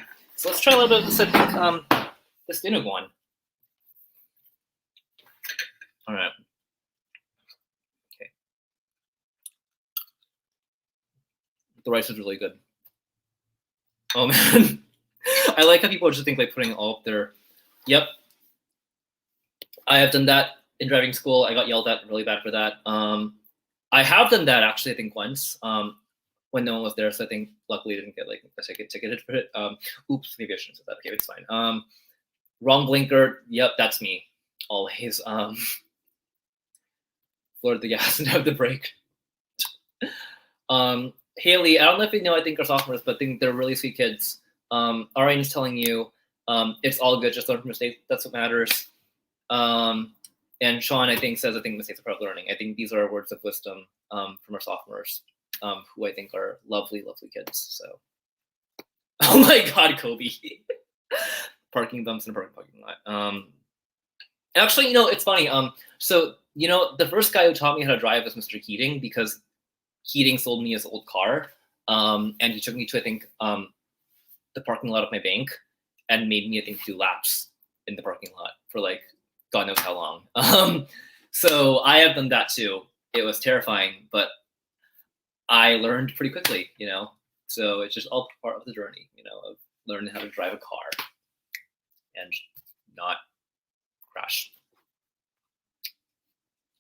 let's try a little bit of this, I think, this dinuguan. All right. Okay. The rice is really good. Oh man, I like how people just think like putting all of their. Yep, I have done that in driving school. I got yelled at really bad for that. I have done that actually. I think once when no one was there, so I think luckily I didn't get like a ticketed for it. Oops, maybe I shouldn't have said that. Okay, it's fine. Wrong blinker. Yep, that's me. Always. Floor the gas and have the brake. Haley, I don't know if you know, I think are sophomores, but I think they're really sweet kids. Ariane is telling you it's all good, just learn from mistakes. That's what matters. And Sean, I think, says, I think mistakes are part of learning. I think these are words of wisdom from our sophomores, who I think are lovely, lovely kids. So, oh my God, Kobe. Parking bumps in a parking lot. Actually, you know, it's funny. So, you know, the first guy who taught me how to drive was Mr. Keating, because Keating sold me his old car. And he took me to, I think, the parking lot of my bank and made me, I think, do laps in the parking lot for like God knows how long. So I have done that too. It was terrifying, but I learned pretty quickly, you know. So it's just all part of the journey, you know, of learning how to drive a car and not crash.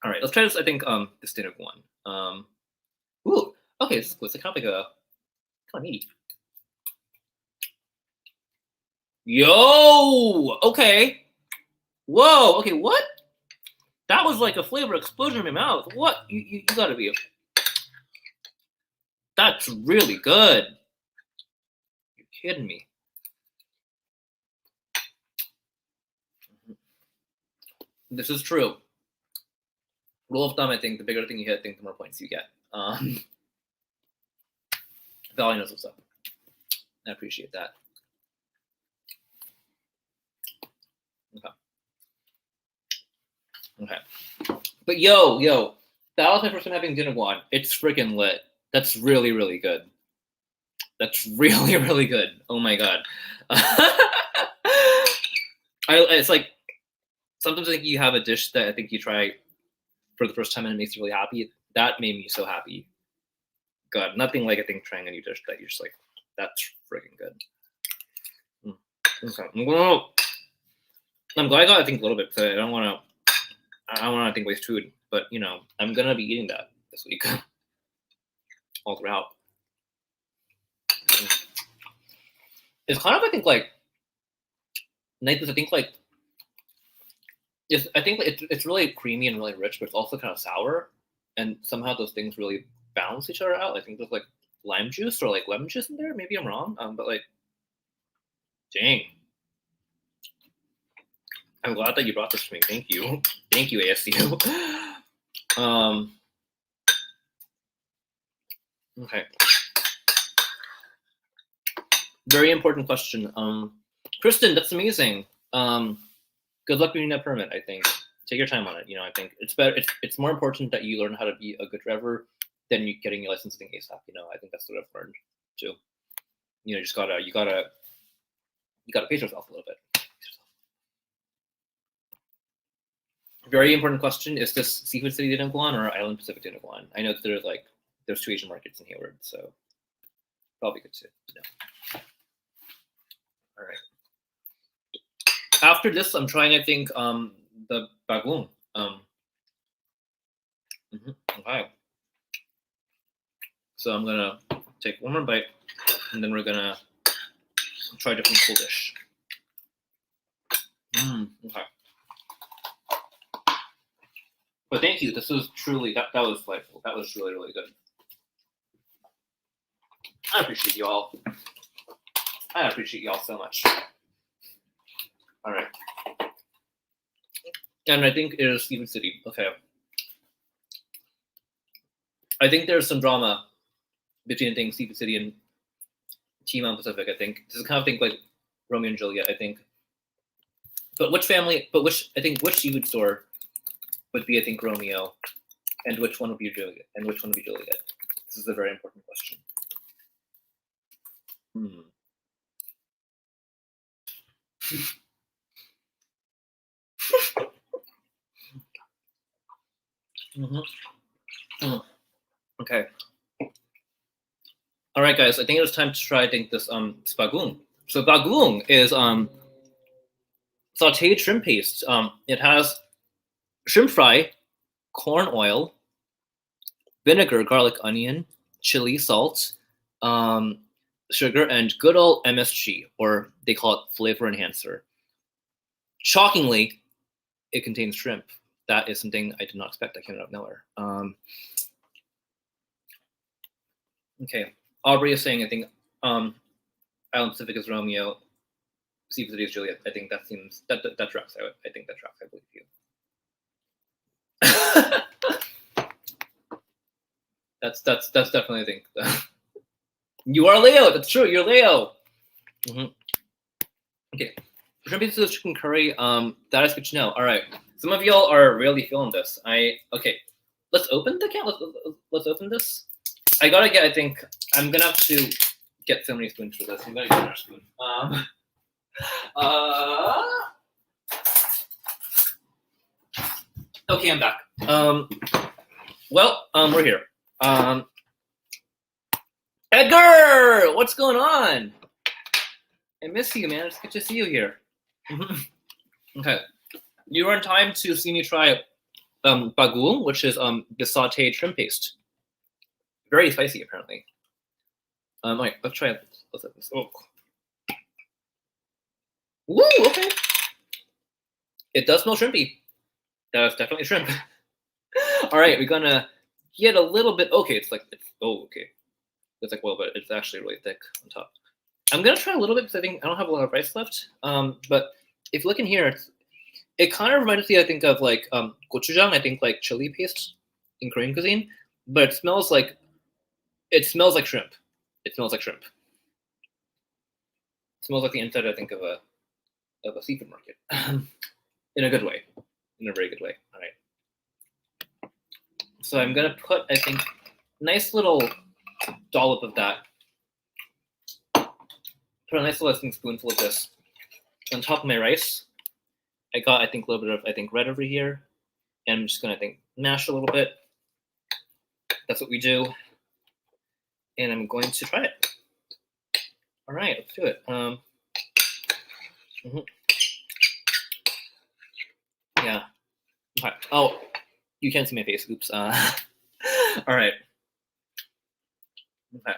All right, let's try this. I think the standard one. Ooh, okay, this is cool. It's kind of like a kind of meaty. Yo, okay. Whoa, okay, what? That was like a flavor explosion in my mouth. What? You gotta be. That's really good. You're kidding me. This is true. Rule of thumb, I think, the bigger thing you hit, I think the more points you get. Valley knows what's up. I appreciate that. Okay. But yo, that was my first time having dinuguan. It's freaking lit. That's really, really good. That's really, really good. Oh my God. It's like, sometimes I think you have a dish that I think you try for the first time and it makes you really happy. That made me so happy. God, nothing like I think trying a new dish that you're just like, that's freaking good. Okay. I'm glad I got I think a little bit because I don't want to think waste food, but you know I'm gonna be eating that this week all throughout. It's kind of I think like nice. I think like I think it's really creamy and really rich, but it's also kind of sour, and somehow those things really balance each other out. I think there's like lime juice or like lemon juice in there. Maybe I'm wrong, but like, dang. I'm glad that you brought this to me. Thank you. Thank you, ASU. Okay. Very important question. Kristen, that's amazing. Good luck getting that permit, I think. Take your time on it. You know, I think it's better. It's more important that you learn how to be a good driver than you getting your license thing ASAP. You know, I think that's what I've learned too. You know, you gotta pace yourself a little bit. Very important question. Is this Seafood City dinuguan or Island Pacific dinuguan? I know that there's 2 Asian markets in Hayward, so probably good to know. All right. After this, I'm trying, I think, the bagoong. Okay. So I'm gonna take one more bite, and then we're gonna try a different cool dish. Okay. But thank you. This was truly that was delightful. That was really, really good. I appreciate you all. I appreciate you all so much. All right. And I think it is Seafood City. Okay. I think there's some drama between things Seafood City and Timon Pacific, I think. This is kind of think like Romeo and Juliet, I think. But which family? But which I think which seafood store would be I think Romeo, and which one would be Juliet, and which one would be Juliet? This is a very important question. Okay. All right, guys. I think it was time to try. I think this bagoong. So bagoong is sautéed shrimp paste. It has shrimp fry, corn oil, vinegar, garlic, onion, chili, salt, sugar, and good old MSG, or they call it flavor enhancer. Shockingly, it contains shrimp. That is something I did not expect. That came out of nowhere. Okay, Aubrey is saying I think Island Pacific is Romeo, Seafood City is Juliet. I think that seems that tracks. I think that tracks. I believe you. that's definitely I think. You are Leo. That's true. You're Leo. Okay, shrimp pizza chicken curry. That is good to know. All right, some of y'all are really feeling this. Okay. Let's open the can. Let's open this. I gotta get. I think I'm gonna have to get so many spoons for this. I'm gonna get another spoon. Okay, I'm back. Well, we're here. Edgar, what's going on? I miss you, man. It's good to see you here. Okay, you are in time to see me try bagoong, which is the sautéed shrimp paste. Very spicy, apparently. Wait, let's try it. Let's have this. Oh. Woo, okay. It does smell shrimpy. That's definitely shrimp. All right, we're gonna get a little bit. Okay, it's okay. It's like well, but it's actually really thick on top. I'm gonna try a little bit because I think I don't have a lot of rice left. But if you look in here, it kind of reminds me, I think, of like gochujang. I think like chili paste in Korean cuisine, but it smells like shrimp. It smells like shrimp. It smells like the inside, I think, of a seafood market, in a good way, in a very good way. All right. So I'm gonna put, I think, nice little dollop of that. Put a nice little spoonful of this on top of my rice. I got, I think, a little bit of, I think, red over here, and I'm just gonna, I think, mash a little bit. That's what we do. And I'm going to try it. All right, let's do it. Yeah. Okay. Oh, you can't see my face. Oops. All right. Okay.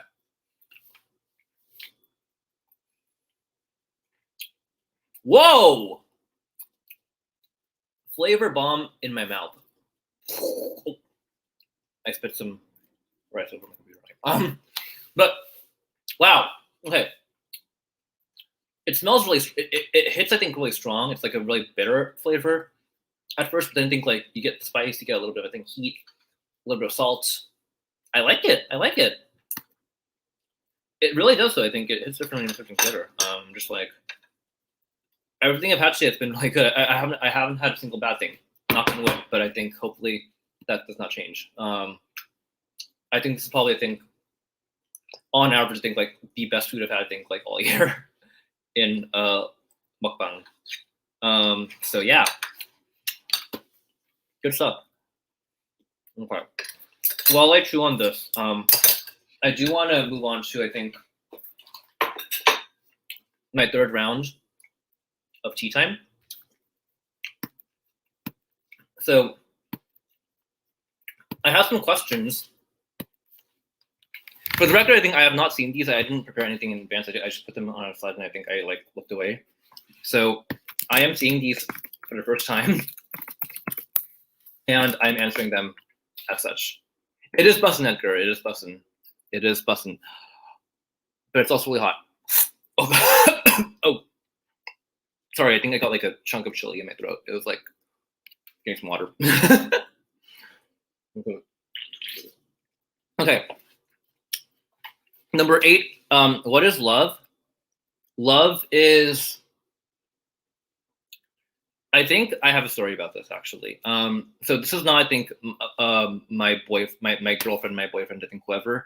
Whoa! Flavor bomb in my mouth. I spit some rice over my computer. But wow. Okay. It smells really. It hits, I think, really strong. It's like a really bitter flavor at first, but then I think like you get the spice, you get a little bit of, I think, heat, a little bit of salt. I like it. I like it. It really does, though. I think it hits differently in something bitter. Just like everything I've had today, it's been really good. I haven't had a single bad thing, knock on wood. But I think hopefully that does not change. I think this is probably, I think, on average, I think like the best food I've had, I think, like all year in mukbang. So yeah, good stuff. Okay. While I chew on this, I do want to move on to, I think, my third round of tea time. So I have some questions. For the record, I think I have not seen these. I didn't prepare anything in advance. I just put them on a slide, and I think I like looked away. So I am seeing these for the first time, and I'm answering them as such. It is bussin', Edgar. It is bussin'. It is bussin'. But it's also really hot. Oh. Oh. Sorry, I think I got like a chunk of chili in my throat. It was like getting some water. Okay. Number 8, what is love? Love is, I think I have a story about this actually. So this is not, I think, my girlfriend, my boyfriend, I think whoever.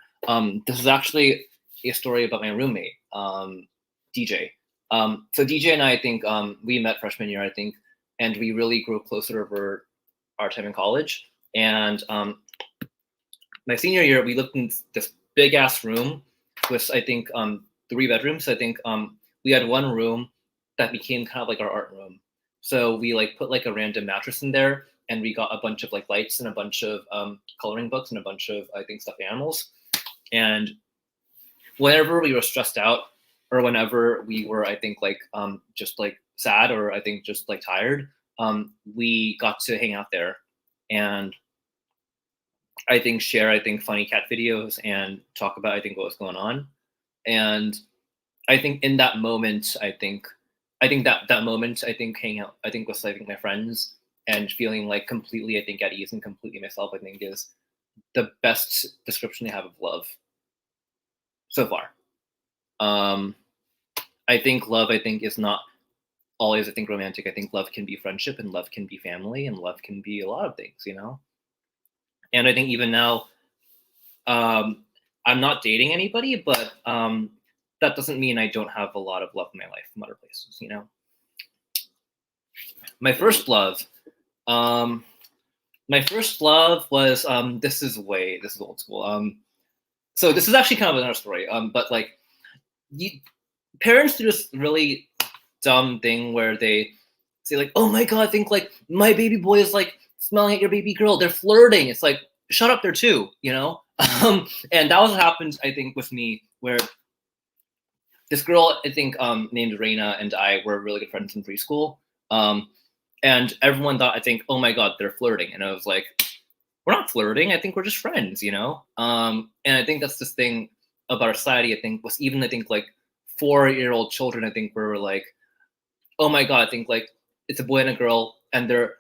This is actually a story about my roommate, DJ. So DJ and I think we met freshman year, I think, and we really grew closer over our time in college. And my senior year, we lived in this big ass room with, I think, 3 bedrooms. I think we had one room that became kind of like our art room. So we like put like a random mattress in there, and we got a bunch of like lights and a bunch of coloring books and a bunch of, I think, stuffed animals. And whenever we were stressed out, or whenever we were, I think, like just like sad, or I think just like tired, we got to hang out there and I think share, I think, funny cat videos and talk about, I think, what was going on. And I think in that moment, I think that moment, I think hanging out, I think with, I think, my friends and feeling like completely, I think, at ease and completely myself, I think is the best description I have of love so far. I think love, I think, is not always, I think, romantic. I think love can be friendship, and love can be family, and love can be a lot of things, you know? And I think even now, I'm not dating anybody, but that doesn't mean I don't have a lot of love in my life from other places, you know? My first love was, this is old school. So this is actually kind of another story, but like, parents do this really dumb thing where they say like, oh my God, I think like my baby boy is like smelling at your baby girl. They're flirting. It's like, shut up there too, you know? And that was what happened, I think, with me, where this girl, I think, named Reina, and I were really good friends in preschool. And everyone thought, I think, oh my God, they're flirting. And I was like, we're not flirting. I think we're just friends, you know? And I think that's this thing about our society, I think, was even, I think, like 4-year-old children, I think, were like, oh my God, I think like it's a boy and a girl and they're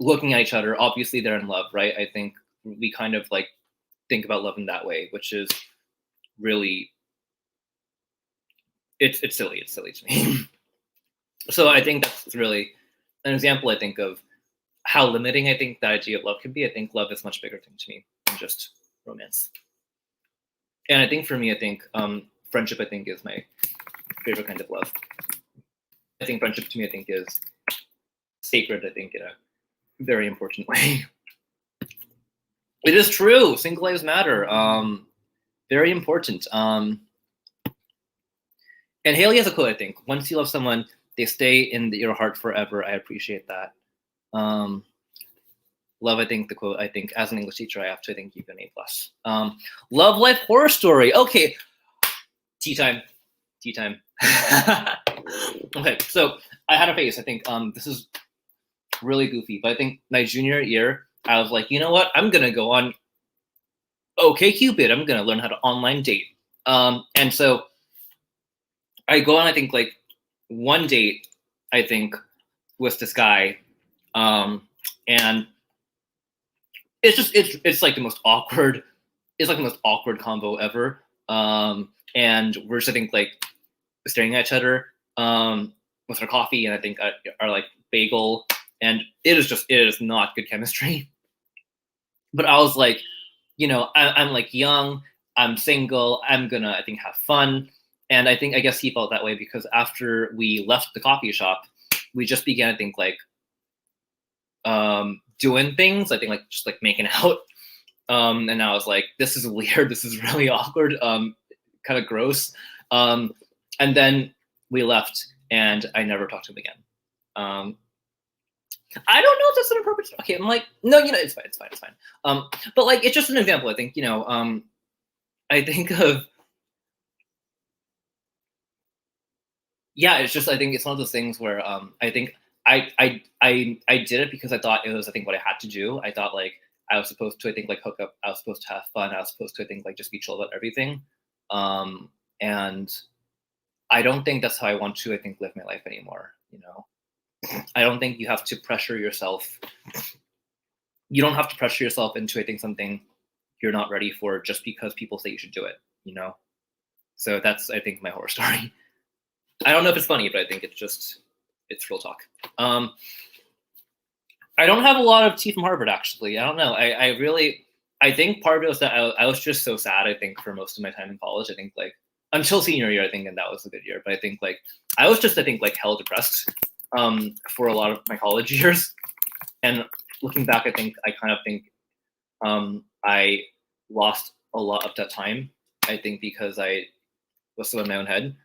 looking at each other. Obviously they're in love, right? I think we kind of like think about love in that way, which is really, it's silly. It's silly to me. So I think that's really an example, I think, of how limiting I think the idea of love can be. I think love is a much bigger thing to me than just romance. And I think for me, I think friendship, I think, is my favorite kind of love. I think friendship to me, I think, is sacred, I think, in a very important way. It is true. Single lives matter. Very important. And Haley has a quote, I think. Once you love someone, they stay in your heart forever. I appreciate that. Love, I think, the quote, I think, as an English teacher, I have to, I think, give an A+. Love life horror story. Okay. Tea time. Tea time. Okay, so I had a phase. I think this is really goofy, but I think my junior year, I was like, you know what? I'm gonna go on OkCupid. I'm gonna learn how to online date. And so I go on, I think, like one date, I think, with this guy, and it's like the most awkward. It's like the most awkward combo ever. And we're just, I think, like staring at each other with our coffee and I think our like bagel, and it is not good chemistry. But I was like, you know, I'm like young, I'm single, I'm gonna, I think, have fun. And I guess he felt that way because after we left the coffee shop, we just began, I think, like doing things, I think, like just like making out. And I was like, this is weird, this is really awkward, kind of gross. And then we left and I never talked to him again. I don't know if that's an appropriate. Okay, I'm like, no, you know, it's fine. But like, it's just an example. I think, you know, I think of, yeah, it's just, I think it's one of those things where I think I did it because I thought it was, I think, what I had to do. I thought like I was supposed to, I think, like hook up. I was supposed to have fun. I was supposed to, I think, like just be chill about everything. And I don't think that's how I want to, I think, live my life anymore. You know, I don't think you have to pressure yourself. You don't have to pressure yourself into, I think, something you're not ready for just because people say you should do it, you know? So that's, I think, my horror story. I don't know if it's funny, but I think it's real talk. I don't have a lot of tea from Harvard, actually. I don't know. I think part of it was that I was just so sad, I think, for most of my time in college. I think, like, until senior year, I think, and that was a good year. But I think, like, I was just, I think, like, hell depressed for a lot of my college years. And looking back, I kind of think I lost a lot of that time, I think, because I was so in my own head.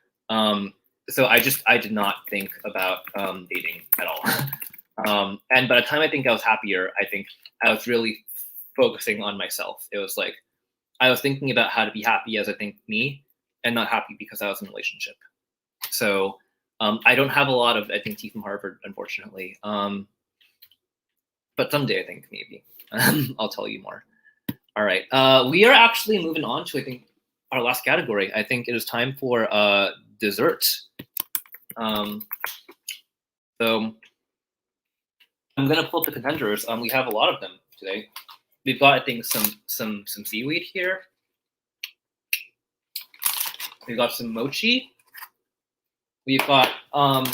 So I did not think about dating at all. And by the time I think I was happier, I think I was really focusing on myself. It was like I was thinking about how to be happy as I think me, and not happy because I was in a relationship. So I don't have a lot of, I think, tea from Harvard, unfortunately. But someday, I think, maybe I'll tell you more. All right, we are actually moving on to, I think, our last category. I think it is time for dessert. So I'm gonna pull up the contenders. We have a lot of them today. We've got, I think, some seaweed here. We've got some mochi. We've got some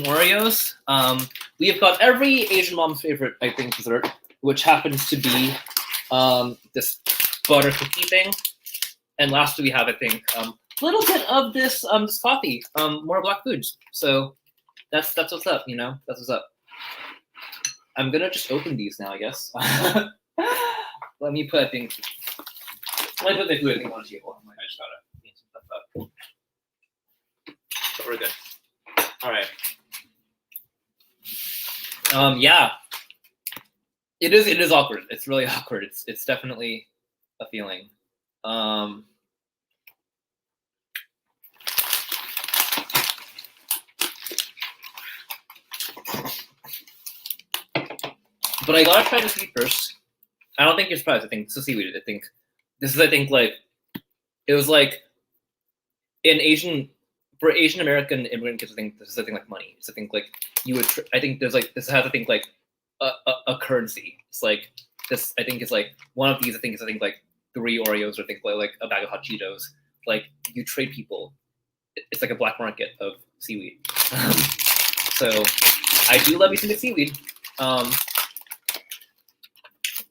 Oreos. We have got every Asian mom's favorite, I think, dessert, which happens to be this butter cookie thing. And lastly, we have, I think, a little bit of this this coffee, more Black Foods. So that's what's up, you know. That's what's up. I'm gonna just open these now, I guess. Let me put, I think, let me put the food, I think, on the table. I just gotta clean some stuff up. But we're good. All right. Yeah. It is awkward. It's really awkward. It's definitely a feeling. But I gotta try the seaweed first. I don't think you're surprised. I think it's a seaweed. I think this is, I think, like, it was like for Asian American immigrant kids, I think this is, I think, like, money. It's, I think, like, you would, I think there's, like, this has, I think, like a currency. It's like this, I think, is like one of these, I think, is, I think, like 3 Oreos, or I think like a bag of hot Cheetos. Like, you trade people. It's like a black market of seaweed. So I do love eating the seaweed.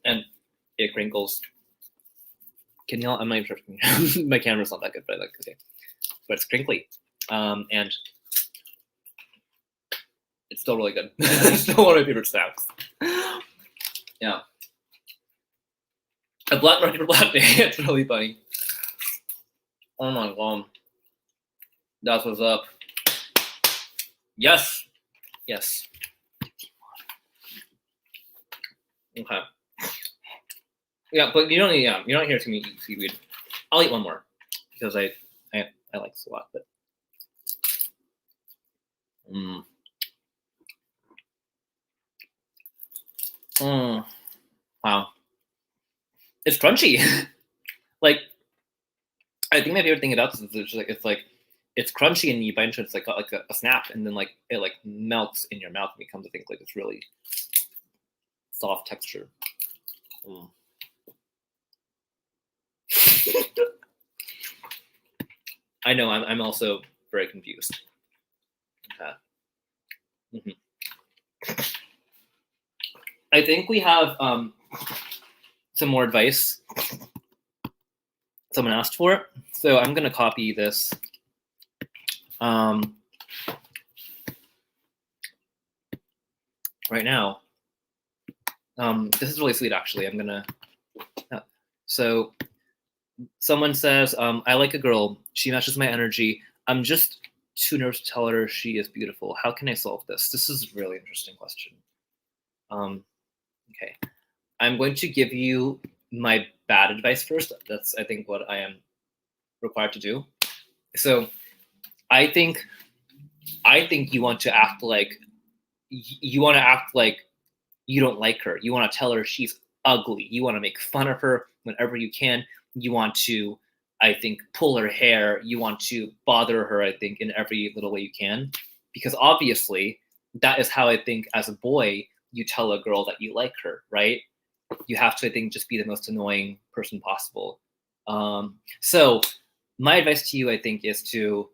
And it crinkles. Can y'all? I'm not even sure. My camera's not that good, but like, okay. But it's crinkly, and it's still really good. It's still one of my favorite snacks. Yeah, a black market for Black Day. It's really funny. Oh my god, that's what's up. Yes, yes. Okay. Yeah, but you don't need, you're not here to eat seaweed. I'll eat one more because I like this a lot. But wow, it's crunchy. Like, I think my favorite thing about this is it's crunchy, and you bite into it, it's like a snap, and then, like, it, like, melts in your mouth and becomes, I think, like this really soft texture. I know, I'm also very confused. Okay. I think we have some more advice. Someone asked for it, so I'm gonna copy this. Right now. This is really sweet, actually. I'm gonna. So someone says, I like a girl. She matches my energy. I'm just too nervous to tell her she is beautiful. How can I solve this? This is a really interesting question. Okay. I'm going to give you my bad advice first. That's, I think, what I am required to do. So I think you want to act like you don't like her. You want to tell her she's ugly. You want to make fun of her whenever you can. You want to, I think, pull her hair. You want to bother her, I think, in every little way you can. Because obviously, that is how, I think, as a boy, you tell a girl that you like her, right? You have to, I think, just be the most annoying person possible. So my advice to you, I think, is to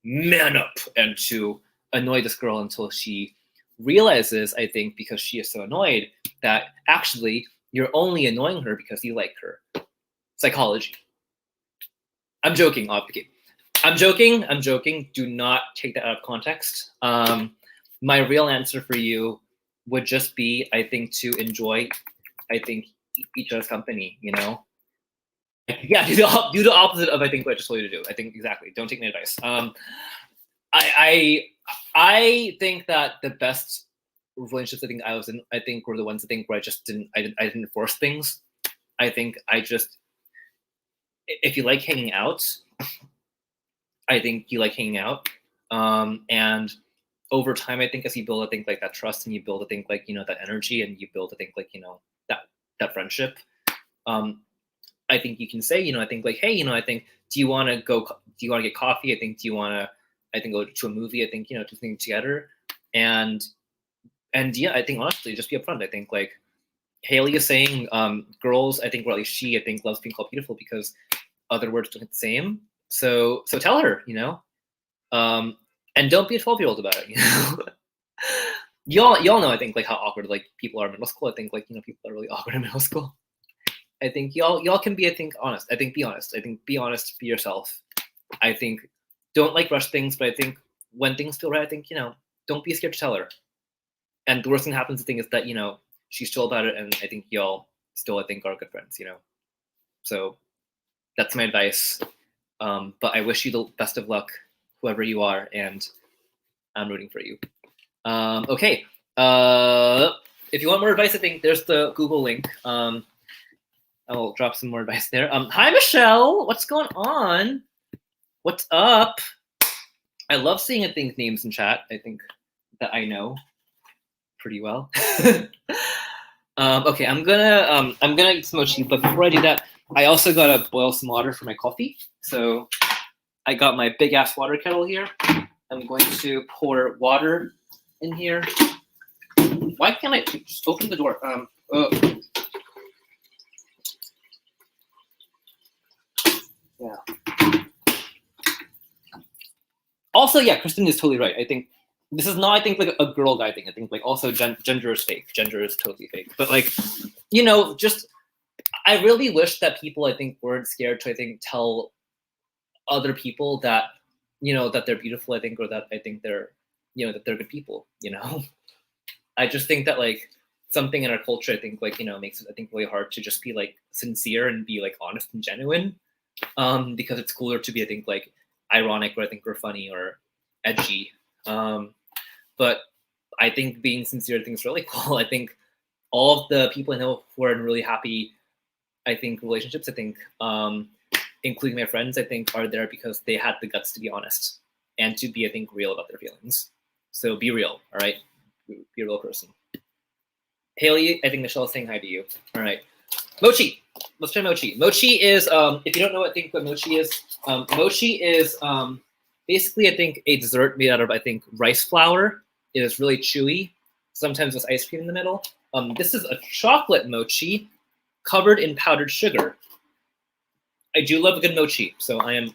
man up and to annoy this girl until she realizes, I think, because she is so annoyed, that actually you're only annoying her because you like her. Psychology. I'm joking, obviously. I'm joking. Do not take that out of context. My real answer for you would just be, I think, to enjoy, I think, each other's company, you know? Yeah, do the opposite of, I think, what I just told you to do. I think, exactly. Don't take my advice. I think that the best relationships I think I was in, I think, were the ones I think where I didn't force things. I think I just, if you like hanging out, I think you like hanging out. And over time, I think as you build, I think, like that trust, and you build, I think, like, you know, that energy, and you build, I think, like, you know, that friendship. I think you can say, you know, I think, like, hey, you know, I think, do you want to get coffee? I think, do you want to, I think, go to a movie? I think, you know, to think together. And yeah, I think honestly, just be upfront. I think, like, Haley is saying, girls, I think, or at least she, I think, loves being called beautiful because other words don't hit the same. So tell her, you know, and don't be a 12-year-old about it, you know. y'all know, I think, like, how awkward, like, people are in middle school. I think, like, you know, people are really awkward in middle school. I think y'all can be, I think, honest. I think be honest. I think be honest, be yourself. I think don't, like, rush things, but I think when things feel right, I think, you know, don't be scared to tell her. And the worst thing that happens, I think, is that, you know, she's chill about it, and I think y'all still, I think, are good friends, you know. So that's my advice. But I wish you the best of luck, whoever you are, and I'm rooting for you. Okay. If you want more advice, I think there's the Google link. I'll drop some more advice there. Hi, Michelle. What's going on? What's up? I love seeing, I think, names in chat. I think that I know pretty well. Okay, I'm gonna eat some mochi, but before I do that, I also gotta boil some water for my coffee. So I got my big ass water kettle here. I'm going to pour water in here. Why can't I just open the door? Yeah. Also, yeah, Kristen is totally right. I think this is not, I think, like a girl guy thing. I think, like, also gender is fake. Gender is totally fake. But, like, you know, just I really wish that people, I think, weren't scared to, I think, tell other people that, you know, that they're beautiful, I think, or that I think they're, you know, that they're good people, you know. I just think that, like, something in our culture, I think, like, you know, makes it, I think, really hard to just be, like, sincere and be, like, honest and genuine, because it's cooler to be, I think, like, ironic, or I think, or funny, or edgy. But I think being sincere, I think, is really cool. I think all of the people I know who are in really happy, I think, relationships, I think, including my friends, I think, are there because they had the guts to be honest and to be, I think, real about their feelings. So be real, all right? Be a real person. Haley, I think Michelle's saying hi to you. All right. Mochi. Let's try mochi. Mochi is, if you don't know, I think, what mochi is basically, I think, a dessert made out of, I think, rice flour. It is really chewy. Sometimes there's ice cream in the middle. This is a chocolate mochi covered in powdered sugar. I do love a good mochi, so I am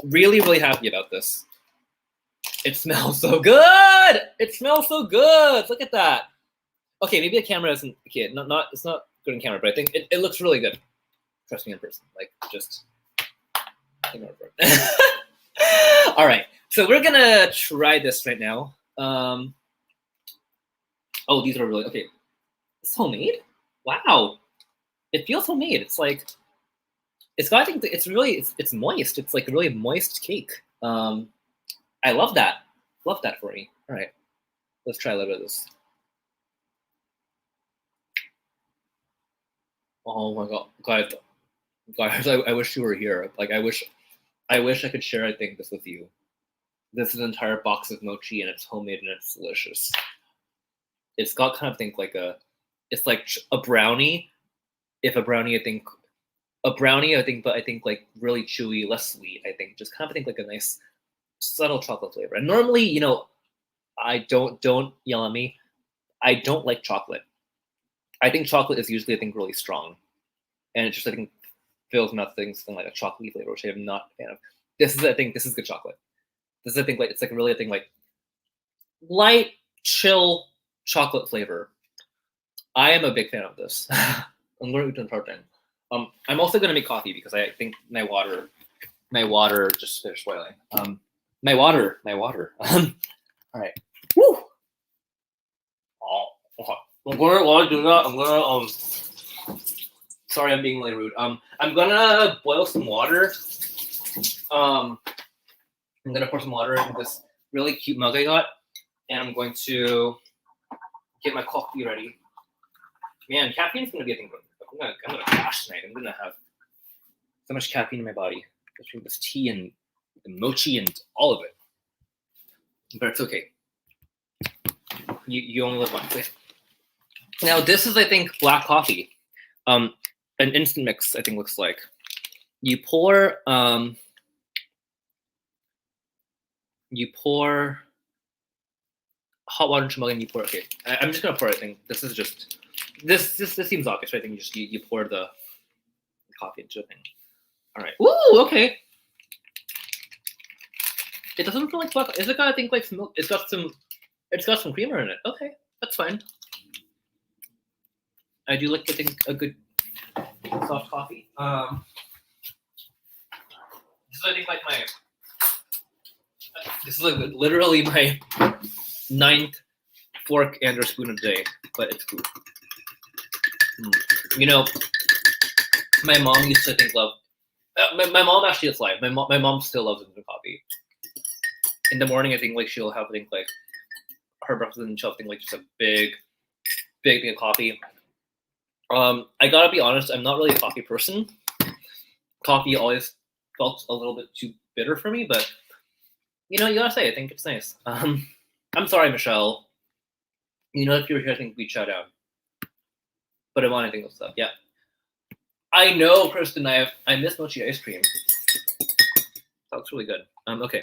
really, really happy about this. It smells so good. It smells so good. Look at that. Okay, maybe the camera isn't, okay, it's not good in camera, but I think it looks really good. Trust me in person. Like, just all right, so we're gonna try this right now. Oh, these are really, okay. It's homemade? Wow. It feels homemade. It's like, it's got, I think it's really, it's moist. It's like a really moist cake. I love that. Love that for me. All right, let's try a little bit of this. Oh my god, guys! I wish you were here. Like, I wish I could share, I think, this with you. This is an entire box of mochi, and it's homemade, and it's delicious. It's got kind of, think, like it's like a brownie. If a brownie, I think, but I think, like, really chewy, less sweet. I think just kind of, I think, like a nice subtle chocolate flavor. And normally, you know, I don't yell at me. I don't like chocolate. I think chocolate is usually, I think, really strong, and it just, I think, filled nothing, something like a chocolatey flavor, which I am not a fan of. This is, I think, this is good chocolate. This is, I think, like it's like really a thing like light, chill chocolate flavor. I am a big fan of this. I'm going to protein. I'm also going to make coffee because I think my water just finished boiling. My water. All right. Woo. Oh, okay. While I do that, I'm gonna sorry, I'm being really rude. I'm gonna boil some water. I'm gonna pour some water in this really cute mug I got, and I'm going to get my coffee ready. Man, caffeine's gonna be a thing. I'm gonna crash tonight. I'm gonna have so much caffeine in my body between this tea and the mochi and all of it. But it's okay. You only live once. Now this is, I think, black coffee. An instant mix, I think, looks like. You pour hot water into a mug and you pour. Okay, I'm just gonna pour it. I think this is just this seems obvious, right? I think you pour the coffee into a thing. All right. Ooh, okay. It doesn't feel like black. Is it got, I think, like some milk? It's got some creamer in it. Okay, that's fine. I do like getting a good soft coffee. This is, I think, like this is like literally my 9th fork and or spoon of the day, but it's food. You know, my mom used to, I think, love. My mom actually is live. My mom still loves instant coffee. In the morning, I think, like, she'll have, I think, like, her breakfast and she'll think, like, just a big thing of coffee. I gotta be honest, I'm not really a coffee person. Coffee always felt a little bit too bitter for me, but you know, you gotta say, I think it's nice. I'm sorry, Michelle. You know, if you were here, I think we'd shout out. But I want to think of stuff. Yeah. I know, Kristen. I miss mochi ice cream. That looks really good. Okay.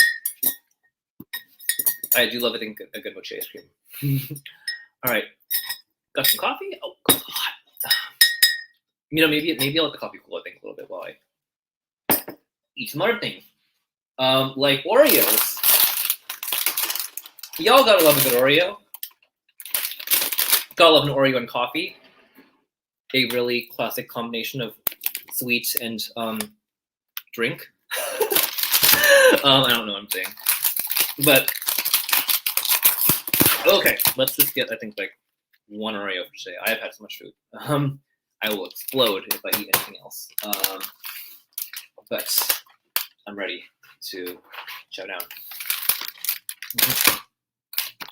I do love, I think, a good mochi ice cream. All right. Got some coffee. Oh God. You know, maybe I'll let the coffee cool, I think, a little bit while I eat some other things. Like Oreos. Y'all gotta love a good Oreo. Gotta love an Oreo and coffee. A really classic combination of sweet and drink. I don't know what I'm saying. But okay, let's just get, I think, like one Oreo for today. I've had so much food. I will explode if I eat anything else. But I'm ready to chow down.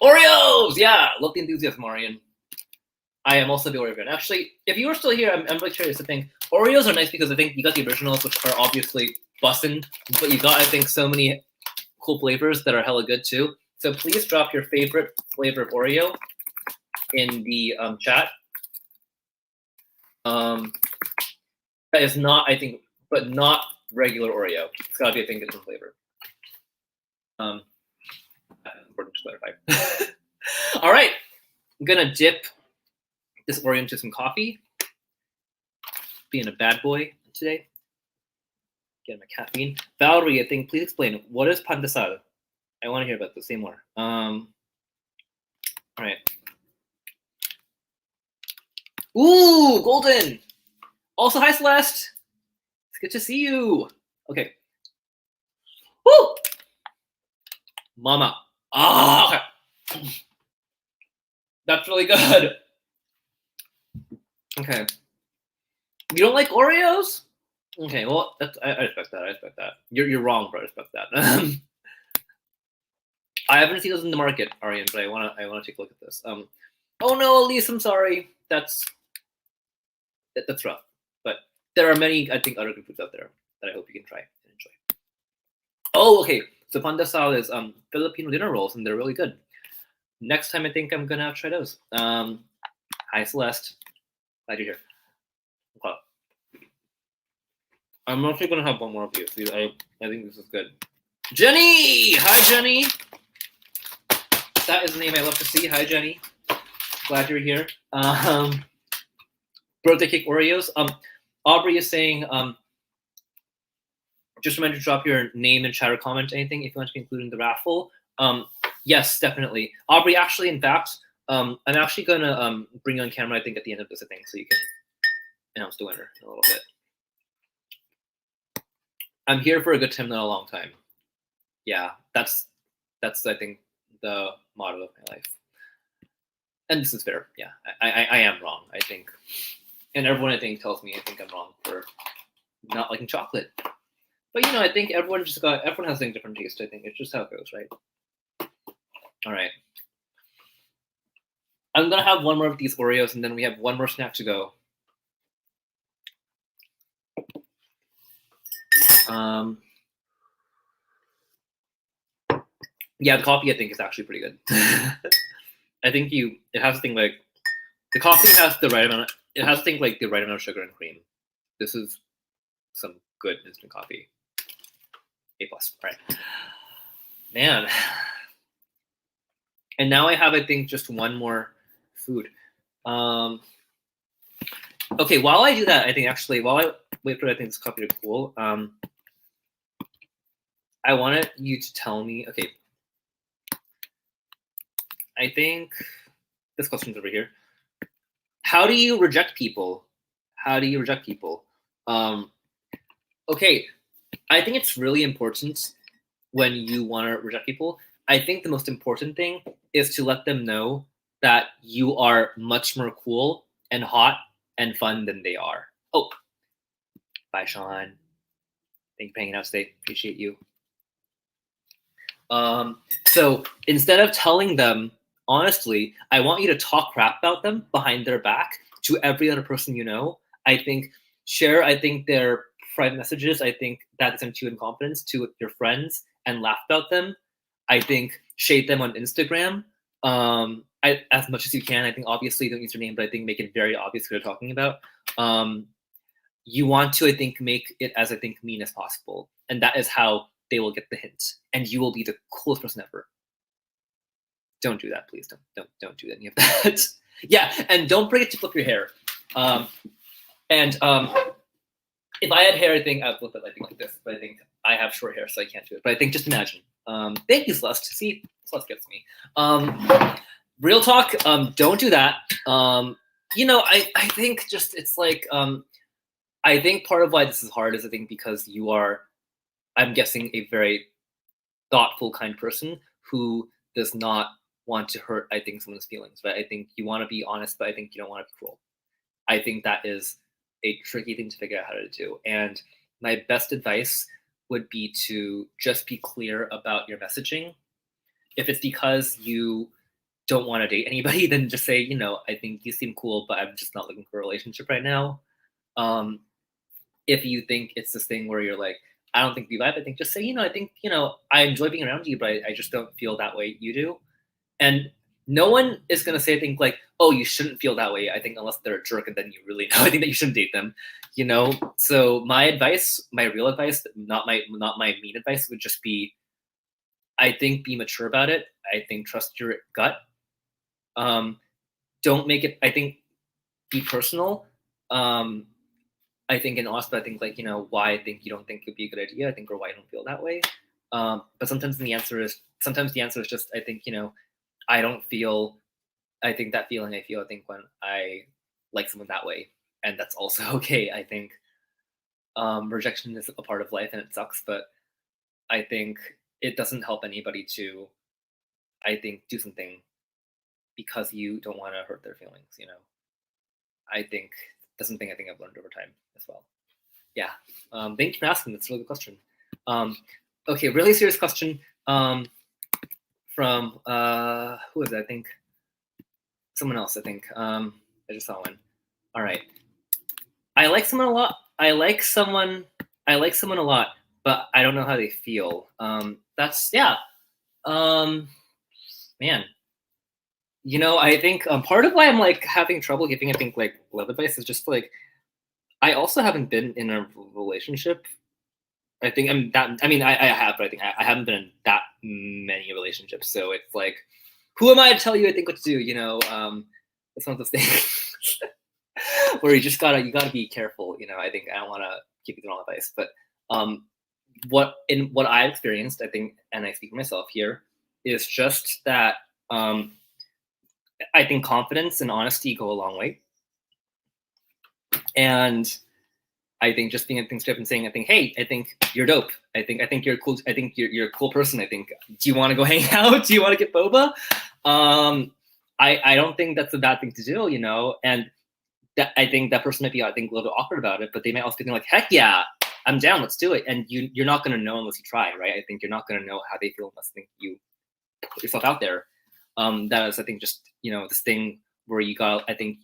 Oreos! Yeah, love the enthusiasm, Marian. I am also the Oreo fan. Actually, if you were still here, I'm really curious to think. Oreos are nice because I think you got the originals, which are obviously bussin', but you got, I think, so many cool flavors that are hella good too. So please drop your favorite flavor of Oreo in the chat. That is not, I think, but not regular Oreo. It's gotta be, I think, a different flavor. Important to clarify. All right, I'm gonna dip this Oreo into some coffee. Being a bad boy today. Getting my caffeine. Valerie, I think, please explain, what is pan de sal? I want to hear about this. Say more. All right. Ooh, golden. Also, hi, Celeste. It's good to see you. Okay. Woo! Mama. Ah, okay. That's really good. Okay. You don't like Oreos? Okay, well, that's, I respect that. I respect that. You're wrong, but I respect that. I haven't seen those in the market, Arian, but I wanna take a look at this. Oh no, Elise, I'm sorry. That's rough. But there are many, I think, other good foods out there that I hope you can try and enjoy. Oh, okay. So pan de sal is Filipino dinner rolls, and they're really good. Next time, I think I'm gonna try those. Hi, Celeste. Glad you're here. Okay. I'm actually gonna have one more of these. I think this is good. Jenny! Hi, Jenny! That is a name I love to see. Hi, Jenny. Glad you're here. Birthday cake Oreos. Aubrey is saying just remember to drop your name and chat or comment anything if you want to be included in the raffle. Yes, definitely. Aubrey, actually, in fact, I'm actually gonna bring you on camera, I think, at the end of this, I think, so you can announce the winner in a little bit. I'm here for a good time, not a long time. Yeah, that's I think the motto of my life. And this is fair. Yeah, I am wrong, I think. And everyone, I think, tells me I think I'm wrong for not liking chocolate. But you know, I think everyone has a different taste. I think it's just how it goes, right? All right. I'm gonna have one more of these Oreos, and then we have one more snack to go. Yeah, the coffee I think is actually pretty good. I think it has to think like the coffee has the right amount. It has to think like the right amount of sugar and cream. This is some good instant coffee. A+. All right, man. And now I have, I think, just one more food. Okay, while I do that, I think actually while I wait for I think this coffee to cool, I wanted you to tell me. Okay, I think this question's over here. How do you reject people? How do you reject people? Okay, I think it's really important when you want to reject people. I think the most important thing is to let them know that you are much more cool and hot and fun than they are. Oh, bye, Sean. Thank you for hanging out today. Appreciate you. So instead of telling them honestly, I want you to talk crap about them behind their back to every other person you know. I think share, I think their private messages, I think that sends you in confidence to your friends and laugh about them. I think shade them on Instagram as much as you can. I think obviously don't use your name, but I think make it very obvious what you're talking about. You want to, I think, make it as I think mean as possible, and that is how they will get the hint, and you will be the coolest person ever. Don't do that, please. Don't do any of that. Yeah, and don't forget to flip your hair. If I had hair, I think I'd flip it like this. But I think I have short hair, so I can't do it. But I think just imagine. Thank you, Celeste. See, Celeste gets me. Real talk. Don't do that. You know, I think just it's like I think part of why this is hard is I think because you are, I'm guessing, a very thoughtful, kind person who does not want to hurt, I think, someone's feelings. But I think you want to be honest, but I think you don't want to be cruel. I think that is a tricky thing to figure out how to do. And my best advice would be to just be clear about your messaging. If it's because you don't want to date anybody, then just say, you know, I think you seem cool, but I'm just not looking for a relationship right now. If you think it's this thing where you're like, I don't think we vibe, I think just say, you know, I think, you know, I enjoy being around you, but I just don't feel that way you do. And no one is going to say, I think, like, oh, you shouldn't feel that way. I think unless they're a jerk and then you really know, I think that you shouldn't date them, you know? So my advice, my real advice, not my mean advice, would just be, I think, be mature about it. I think trust your gut. Don't make it, I think, be personal. I think, and also I think, like, you know, why I think you don't think it'd be a good idea, I think, or why you don't feel that way. But sometimes the answer is just, I think, you know, I don't feel, I think that feeling I feel, I think, when I like someone that way. And that's also okay. I think rejection is a part of life and it sucks, but I think it doesn't help anybody to, I think, do something because you don't want to hurt their feelings, you know? I think that's something I think I've learned over time as well. Yeah. Thank you for asking. That's a really good question. Okay, really serious question from who is it? I think someone else. I think I just saw one. All right. I like someone a lot. I like someone a lot, but I don't know how they feel. That's yeah. Man. You know, I think part of why I'm like having trouble giving, I think, like love advice is just like I also haven't been in a relationship. I think I have, but I think I haven't been in that many relationships. So it's like, who am I to tell you, I think, what to do? You know, it's one of those things where you gotta be careful. You know, I think I don't want to give you the wrong advice, but what I experienced, I think, and I speak for myself here, is just that I think confidence and honesty go a long way. And I think just being I think straight up and saying, I think, hey, I think you're dope. I think you're cool. I think you're a cool person. I think, do you want to go hang out? Do you want to get boba? I don't think that's a bad thing to do, you know. And that I think that person might be, I think, a little bit awkward about it, but they might also be thinking like, heck yeah, I'm down. Let's do it. And you're not going to know unless you try, right? I think you're not going to know how they feel unless you put yourself out there. That is, I think, just, you know, this thing where you got. I think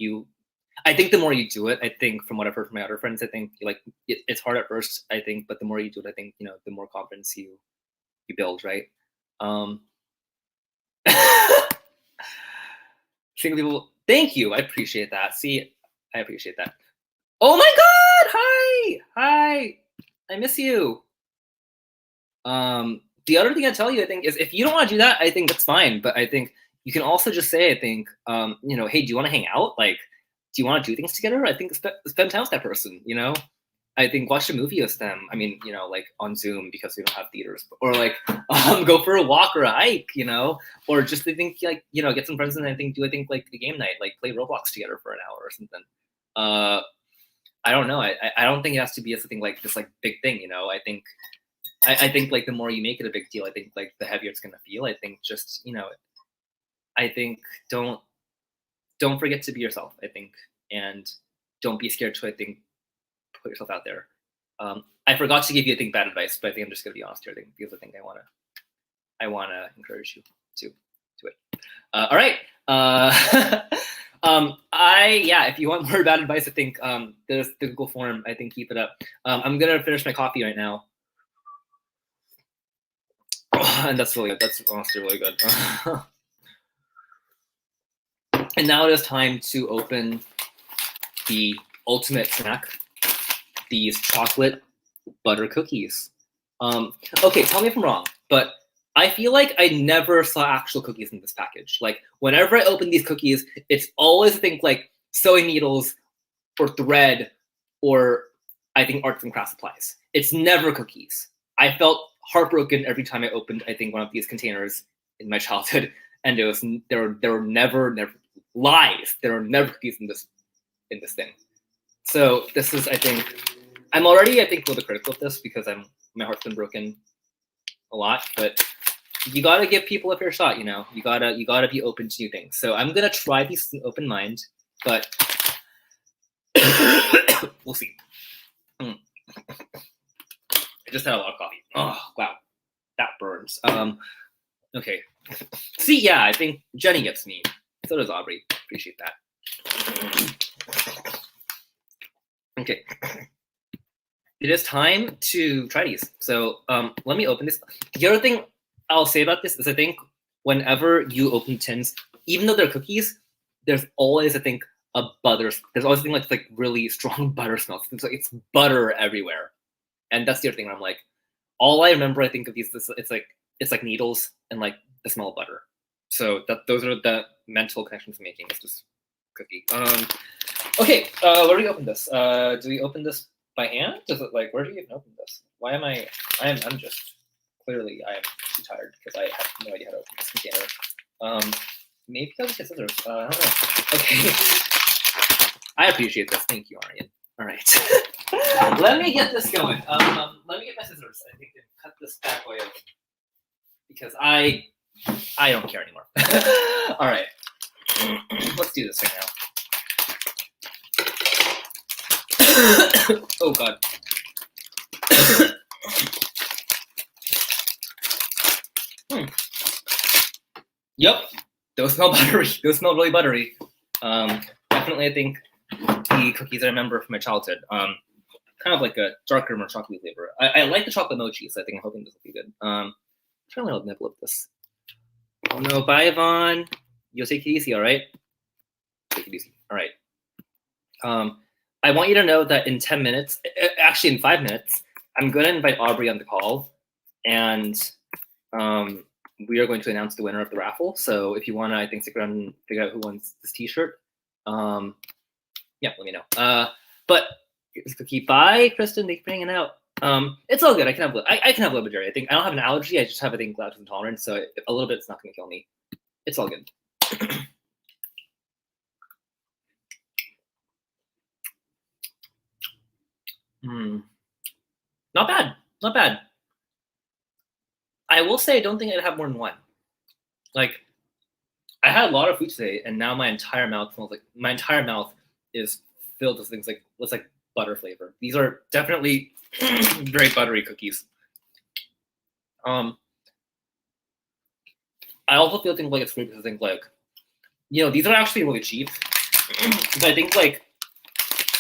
the more you do it, I think from what I've heard from my other friends, I think like it's hard at first, I think, but the more you do it, I think, you know, the more confidence you build, right? Single people, thank you. I appreciate that. See, I appreciate that. Oh my God! Hi. I miss you. The other thing I tell you, I think, is if you don't want to do that, I think that's fine. But I think you can also just say, I think, you know, hey, do you want to hang out? Like, do you want to do things together? I think spend time with that person, you know? I think watch a movie with them. I mean, you know, like on Zoom because we don't have theaters, or like go for a walk or a hike, you know, or just I think like, you know, get some friends and I think like the game night, like play Roblox together for an hour or something. I don't know. I don't think it has to be something like this like big thing, you know. I think like the more you make it a big deal, I think like the heavier it's gonna feel. I think just, you know, I think don't forget to be yourself, I think, and don't be scared to, I think, put yourself out there. I forgot to give you, I think, bad advice, but I think I'm just gonna be honest here, I think, because I think I wanna encourage you to do it. All right. If you want more bad advice, I think there's the Google form. I think keep it up. I'm gonna finish my coffee right now. And that's really good. That's honestly really good. And now it is time to open the ultimate snack, these chocolate butter cookies. Okay, tell me if I'm wrong, but I feel like I never saw actual cookies in this package. Like whenever I open these cookies, it's always I think like sewing needles or thread or I think arts and crafts supplies. It's never cookies. I felt heartbroken every time I opened, I think, one of these containers in my childhood, and there were never lies. There were never cookies in this thing. So this is, I think, I'm already, I think, a little bit critical of this because my heart's been broken a lot, but you gotta give people a fair shot, you know. You gotta be open to new things. So I'm gonna try these with an open mind, but we'll see. I just had a lot of coffee. Oh wow, that burns. Okay. See, yeah, I think Jenny gets me. So does Aubrey. Appreciate that. Okay. It is time to try these. So let me open this. The other thing I'll say about this is I think whenever you open tins, even though they're cookies, there's always, I think, there's always a thing like really strong butter smell. It's butter everywhere. And that's the other thing where I'm like, all I remember, I think, of these, it's like needles and like the smell of butter. So those are the mental connections I'm making. It's just cookie. Okay, where do we open this? Do we open this by hand? Does it like, where do you even open this? Why am I'm just, clearly I am too tired because I have no idea how to open this container. Maybe I'll just get scissors. I don't know. Okay. I appreciate this. Thank you, Arian. All right. Let me get this going. Let me get my scissors. I think and cut this bad boy open because I don't care anymore. All right. Let's do this right now. Oh God. Yep. Those smell buttery. Those smell really buttery. Definitely, I think the cookies I remember from my childhood. Kind of like a darker, more chocolatey flavor. I like the chocolate mochi, so I think I'm hoping this will be good. I'm trying to nibble at this. Oh no, bye Yvonne. You'll take it easy, all right? Take it easy. All right. I want you to know that in 10 minutes, actually in 5 minutes, I'm going to invite Aubrey on the call, and we are going to announce the winner of the raffle. So if you want to, I think, stick around and figure out who wins this T-shirt, yeah, let me know. But here's the cookie. Bye, Kristen. Thanks for hanging out. It's all good. I can have a little bit of dairy. I think I don't have an allergy. I just have, I think, lactose intolerance. So a little bit's not going to kill me. It's all good. Not bad. Not bad. I will say I don't think I'd have more than one. Like, I had a lot of food today, and now my entire mouth is filled with things like butter flavor. These are definitely very buttery cookies. I also feel things like it's great because I think like, these are actually really cheap. But I think like,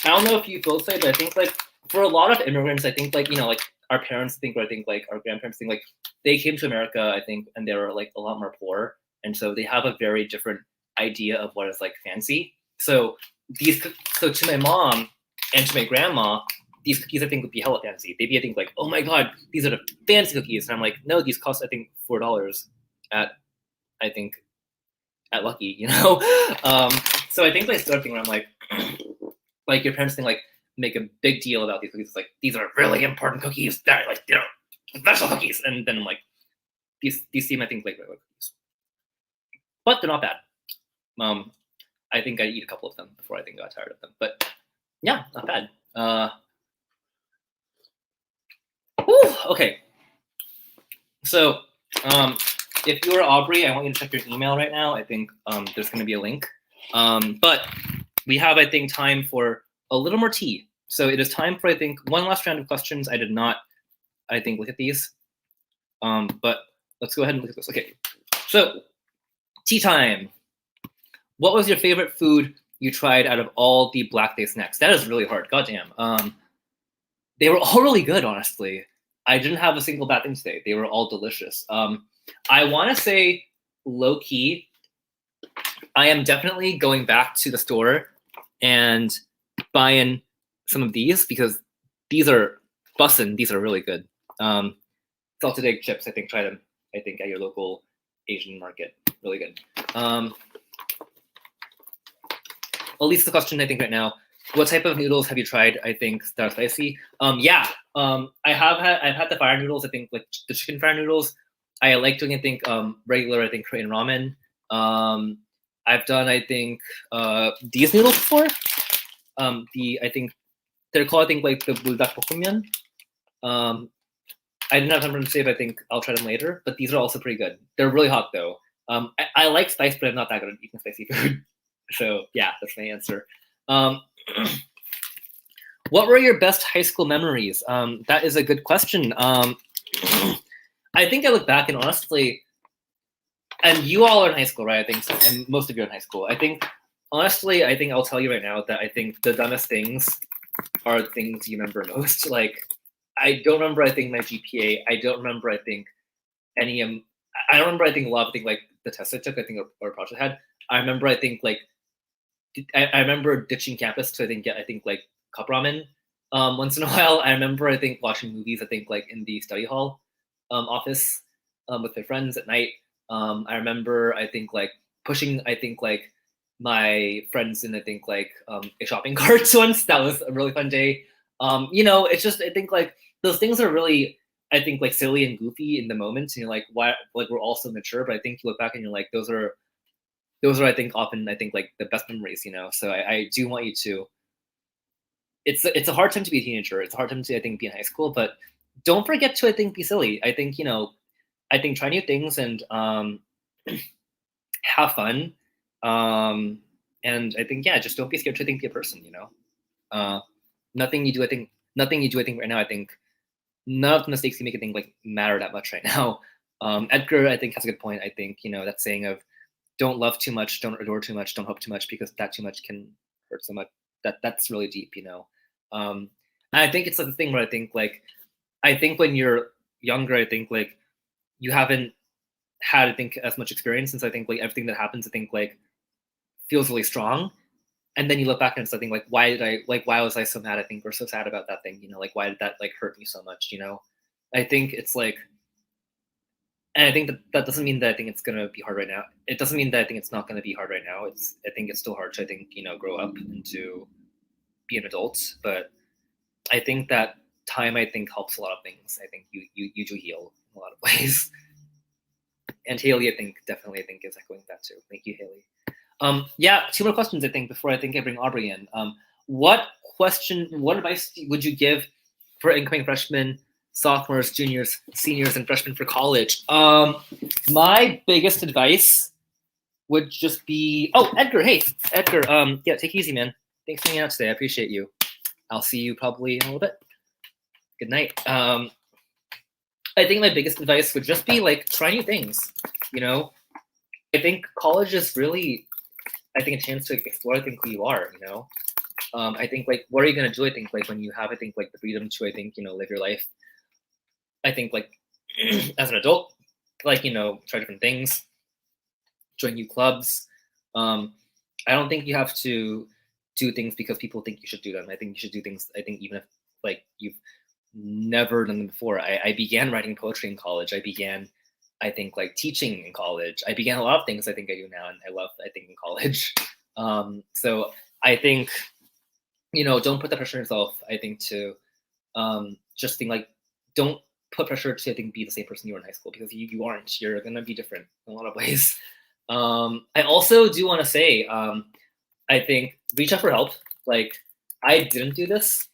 I don't know if you both say, but I think like for a lot of immigrants, I think like, like our parents think, or I think like our grandparents think like they came to America, I think, and they were like a lot more poor. And so they have a very different idea of what is like fancy. So to my mom and to my grandma, these cookies I think would be hella fancy. They'd be, I think, like, oh my god, these are the fancy cookies. And I'm like, no, these cost I think $4 at Lucky, So I think like sort of thing where I'm like your parents think like make a big deal about these cookies. It's like these are really important cookies. They're like special cookies, and then I'm like these seem I think like regular cookies, but they're not bad. I think I eat a couple of them before I think I got tired of them, but yeah, not bad. Okay. So if you are Aubrey, I want you to check your email right now. I think there's going to be a link. But we have, I think, time for a little more tea. So it is time for, I think, one last round of questions. I did not, I think, look at these. But let's go ahead and look at this. Okay. So tea time. What was your favorite food you tried out of all the Black Day snacks? That is really hard. Goddamn. They were all really good, honestly. I didn't have a single bad thing today. They were all delicious. I want to say low key, I am definitely going back to the store and buying some of these because these are bussin'. These are really good. Salted egg chips, I think, try them, I think, at your local Asian market. Really good. Elise, the question, I think, right now, what type of noodles have you tried, I think, that are spicy? I've had the fire noodles, I think, like the chicken fire noodles. I like doing, I think, regular, I think, Korean ramen. I've done, I think, these noodles before. I think, they're called, I think, like the buldak pokmyeon. I didn't have time to save, I think I'll try them later, but these are also pretty good. They're really hot, though. I like spice, but I'm not that good at eating spicy food. So, yeah, that's my answer. What were your best high school memories? That is a good question. I think I look back and honestly, and you all are in high school, right? I think so, and most of you are in high school. I think, honestly, I think I'll tell you right now that I think the dumbest things are the things you remember most. Like, I don't remember, I think, my GPA. I don't remember, I think, I don't remember, I think, a lot of things like the tests I took, I think, or project I had. I remember, I think, like, I remember ditching campus to, I think, get, I think, like, cup ramen once in a while. I remember, I think, watching movies, I think, like, in the study hall office with my friends at night. I remember, I think, like, pushing, I think, like, my friends in, I think, like, a shopping cart once. That was a really fun day. It's just, I think, like, those things are really, I think, like, silly and goofy in the moment. And you're like, why? Like, we're all so mature. But I think you look back and you're like, those are, I think, often, I think, like, the best memories, So I do want you to. It's a hard time to be a teenager. It's a hard time to, I think, be in high school. But don't forget to, I think, be silly. I think, I think try new things and have fun. And I think, yeah, just don't be scared to, I think, be a person, Nothing you do, I think, right now, I think, none of the mistakes you make, I think, like, matter that much right now. Edgar, I think, has a good point. I think, that saying of don't love too much, don't adore too much, don't hope too much, because that too much can hurt so much. That's really deep, And I think it's like the thing where I think, like, I think when you're younger, I think, like, you haven't had, I think, as much experience, since I think, like, everything that happens, I think, like, feels really strong. And then you look back and it's something like, why was I so mad, I think, or so sad about that thing, like, why did that, like, hurt me so much, I think it's like, and I think that doesn't mean that I think it's going to be hard right now. It doesn't mean that I think it's not going to be hard right now. I think it's still hard to, I think, grow up and to be an adult. But I think that time, I think, helps a lot of things. I think you do heal in a lot of ways. And Haley, I think, definitely, I think, is echoing that too. Thank you, Haley. Yeah, 2 more questions, I think, before I think I bring Aubrey in. What advice would you give for incoming freshmen, sophomores, juniors, seniors, and freshmen for college? My biggest advice would just be, oh, Edgar, hey, Edgar, yeah, take it easy, man. Thanks for hanging out today. I appreciate you. I'll see you probably in a little bit. Good night. I think my biggest advice would just be like, try new things, you know? I think college is really, I think, a chance to explore, I think, who you are, you know? I think, like, what are you gonna do? I think, like, when you have, I think, like, the freedom to, I think, you know, live your life. I think, like, as an adult, like, you know, try different things, join new clubs. I don't think you have to do things because people think you should do them. I think you should do things, I think, even if, like, you've never done them before. I began writing poetry in college. I began, I think, like, teaching in college. I began a lot of things I think I do now, and I love, I think, in college. So I think, you know, don't put the pressure on yourself, I think, to just think, like, don't put pressure to, I think, be the same person you were in high school, because you aren't. You're going to be different in a lot of ways. I also do want to say, I think, reach out for help. Like, I didn't do this,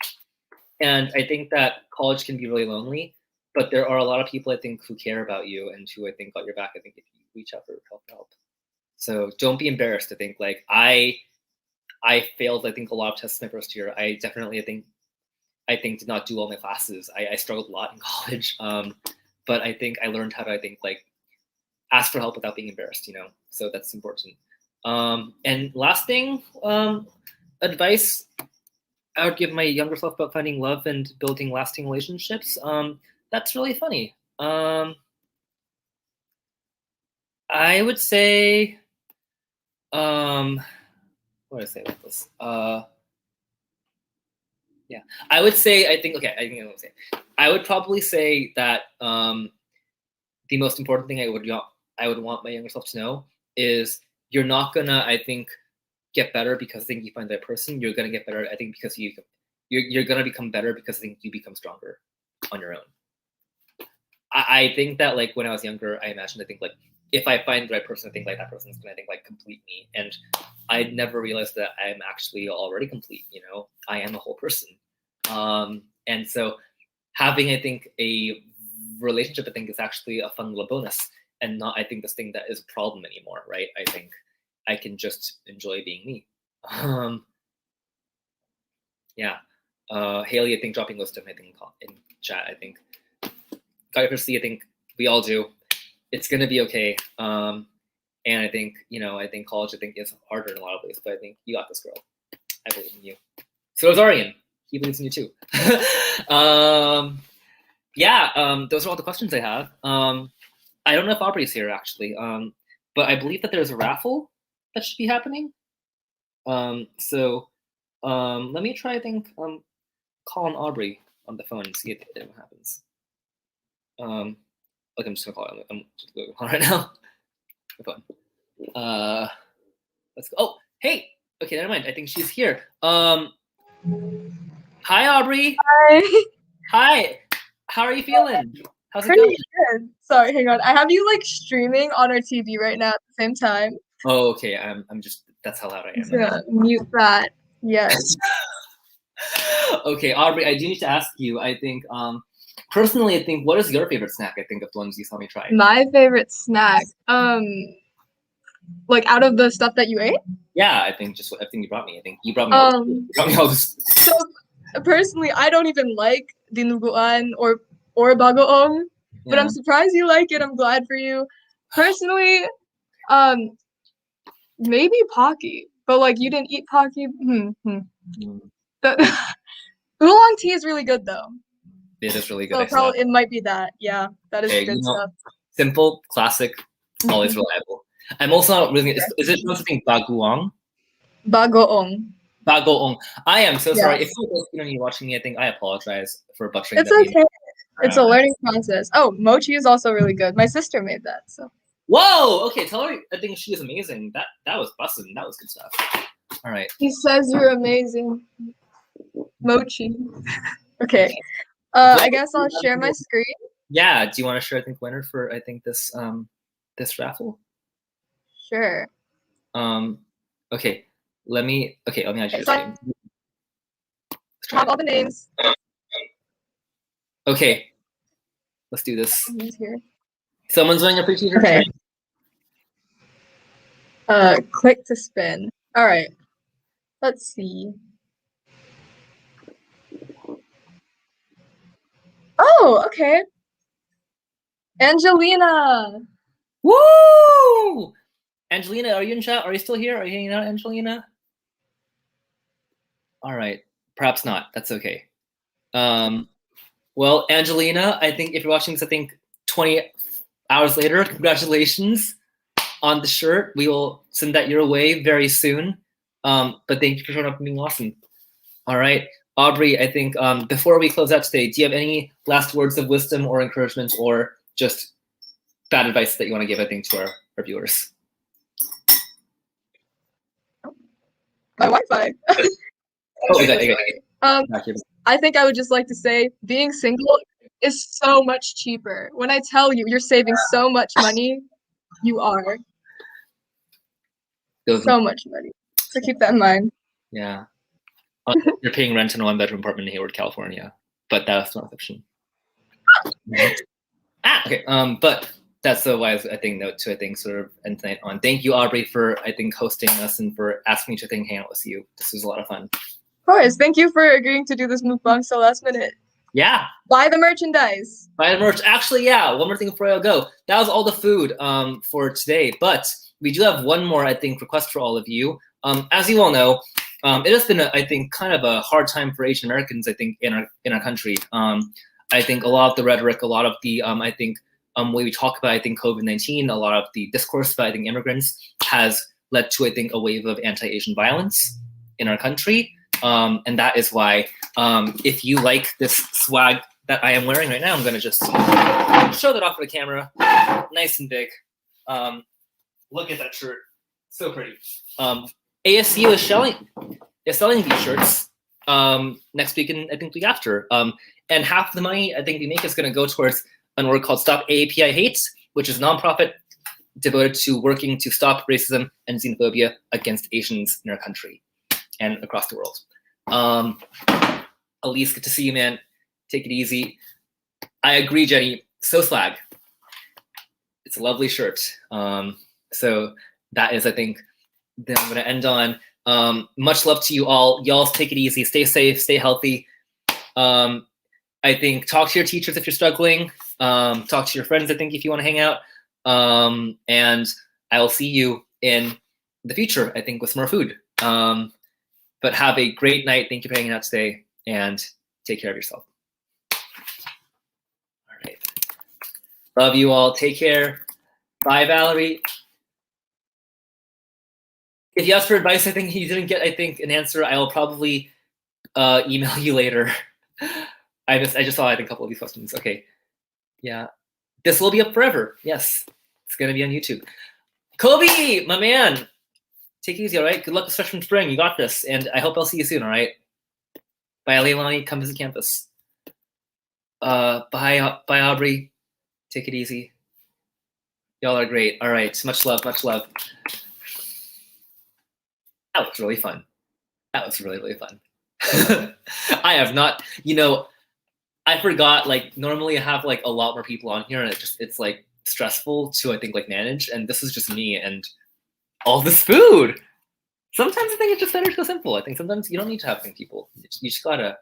and I think that college can be really lonely, but there are a lot of people, I think, who care about you and who, I think, got your back, I think, if you reach out for help. So don't be embarrassed. I think, like, I failed, I think, a lot of tests my first year. I definitely, I think, did not do all my classes. I struggled a lot in college, but I think I learned how to, I think, like, ask for help without being embarrassed, you know? So that's important. And last thing, advice I would give my younger self about finding love and building lasting relationships. That's really funny. I would say, what do I say about this? Yeah, I would say, I think, okay, I would probably say that the most important thing I would want my younger self to know is you're not gonna, I think, get better because I think you find that person. You're gonna get better, I think, because you're gonna become better because I think you become stronger on your own. I think that, like, when I was younger, I imagined, I think, like, if I find the right person, I think, like, that person's gonna, I think, like, complete me. And I never realized that I'm actually already complete, you know? I am a whole person. And so having, I think, a relationship, I think, is actually a fun little bonus, and not, I think, this thing that is a problem anymore, right? I think I can just enjoy being me. Yeah. Haley, I think, dropping wisdom, I think, in chat, I think. Diversity, I think we all do. It's gonna be okay. And I think, you know, I think college, I think, is harder in a lot of ways, but I think you got this, girl. I believe in you. So is Arian. He believes in you too. Yeah, those are all the questions I have. I don't know if Aubrey's here, actually, but I believe that there's a raffle that should be happening. So let me try, I think, calling Aubrey on the phone and see if it happens. Like, I'm just gonna call it. I'm just gonna call it right now. The phone. Let's go. Oh, hey. Okay, never mind. I think she's here. Hi, Aubrey. Hi. Hi. How are you feeling? How's it Pretty going? good. Sorry, hang on. I have you, like, streaming on our TV right now at the same time. Oh, okay. I'm just, that's how loud I I'm just am. gonna mute that. Yes. Okay, Aubrey, I do need to ask you, I think, personally, I think, what is your favorite snack, I think, of the ones you saw me try? My favorite snack. Like, out of the stuff that you ate? Yeah, I think just everything you brought me. I think you brought me all this. So personally, I don't even like dinuguan or bagoong, but I'm surprised you like it. I'm glad for you. Personally, maybe Pocky, but, like, you didn't eat Pocky. The oolong tea is really good though. It is really good. So probably it might be that. Yeah, that is good stuff. Simple, classic, always reliable. I'm also not really. Is it something bagoong? Bagoong. Bagoong. I am so sorry. If you're watching me, I think I apologize for butchering. It's okay. It's a learning process. Oh, mochi is also really good. My sister made that. So. Whoa. Okay, tell her I think she is amazing. That was bussin'. That was good stuff. All right. He says you're amazing. Mochi. Okay. I guess I'll share my screen. Yeah. Do you want to share, I think, winner for, I think, this raffle? Sure. Okay. Let me add you Okay, to so the I game. have all the names. Okay. Let's do this. Who's here? Someone's doing a pre-teaser Okay. training. Click to spin. All right. Let's see. Oh, okay. Angelina. Woo! Angelina, are you in chat? Are you still here? Are you hanging out, Angelina? All right. Perhaps not. That's okay. Well, Angelina, I think if you're watching this, I think 20 hours later, congratulations on the shirt. We will send that your way very soon. But thank you for showing up and being awesome. All right. Aubrey, I think before we close out today, do you have any last words of wisdom or encouragement or just bad advice that you want to give, I think, to our viewers? My Wi-Fi. Oh, we got it. I think I would just like to say being single is so much cheaper. When I tell you you're saving so much money, you are. So much money. So keep that in mind. Yeah. You're paying rent in a one-bedroom apartment in Hayward, California, but that's not fiction. Okay. But that's the wise, I think, note to, I think, sort of end tonight on. Thank you, Aubrey, for, I think, hosting us and for asking me to, I think, hang out with you. This was a lot of fun. Of course. Thank you for agreeing to do this mukbang so last minute. Yeah. Buy the merchandise. Buy the merch. Actually, yeah. One more thing before I go. That was all the food for today. But we do have one more, I think, request for all of you. As you all know, it has been, I think, kind of a hard time for Asian Americans, I think, in our country. I think a lot of the rhetoric, a lot of the, I think, way we talk about, I think, COVID-19, a lot of the discourse about, I think, immigrants has led to, I think, a wave of anti-Asian violence in our country. And that is why, if you like this swag that I am wearing right now, I'm going to just show that off for the camera. Nice and big. Look at that shirt. So pretty. ASU is selling these shirts next week and I think week after. And half the money I think we make is going to go towards an org called Stop AAPI Hate, which is a nonprofit devoted to working to stop racism and xenophobia against Asians in our country and across the world. Elise, good to see you, man. Take it easy. I agree, Jenny. So swag. It's a lovely shirt. So that is, I think, that I'm going to end on. Much love to you all. Y'all take it easy. Stay safe. Stay healthy. I think talk to your teachers if you're struggling. Talk to your friends, I think, if you want to hang out. And I will see you in the future, I think, with some more food. But have a great night. Thank you for hanging out today. And take care of yourself. All right. Love you all. Take care. Bye, Valerie. If you asked for advice, I think you didn't get, I think, an answer. I will probably email you later. I just saw, I think, a couple of these questions. Okay. Yeah. This will be up forever. Yes. It's going to be on YouTube. Kobe, my man. Take it easy, all right? Good luck with freshman spring. You got this. And I hope I'll see you soon, all right? Bye, Leilani. Come visit campus. Bye, Aubrey. Take it easy. Y'all are great. All right. Much love. Much love. That was really fun. That was really, really fun. I have not, I forgot, like, normally I have, like, a lot more people on here, and it's, like, stressful to, I think, like, manage, and this is just me and all this food. Sometimes I think it's just better to go simple. I think sometimes you don't need to have many people. You just gotta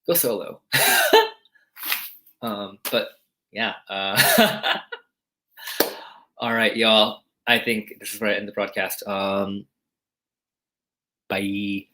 go solo. But, yeah. All right, y'all. I think this is where I end the broadcast. Bye.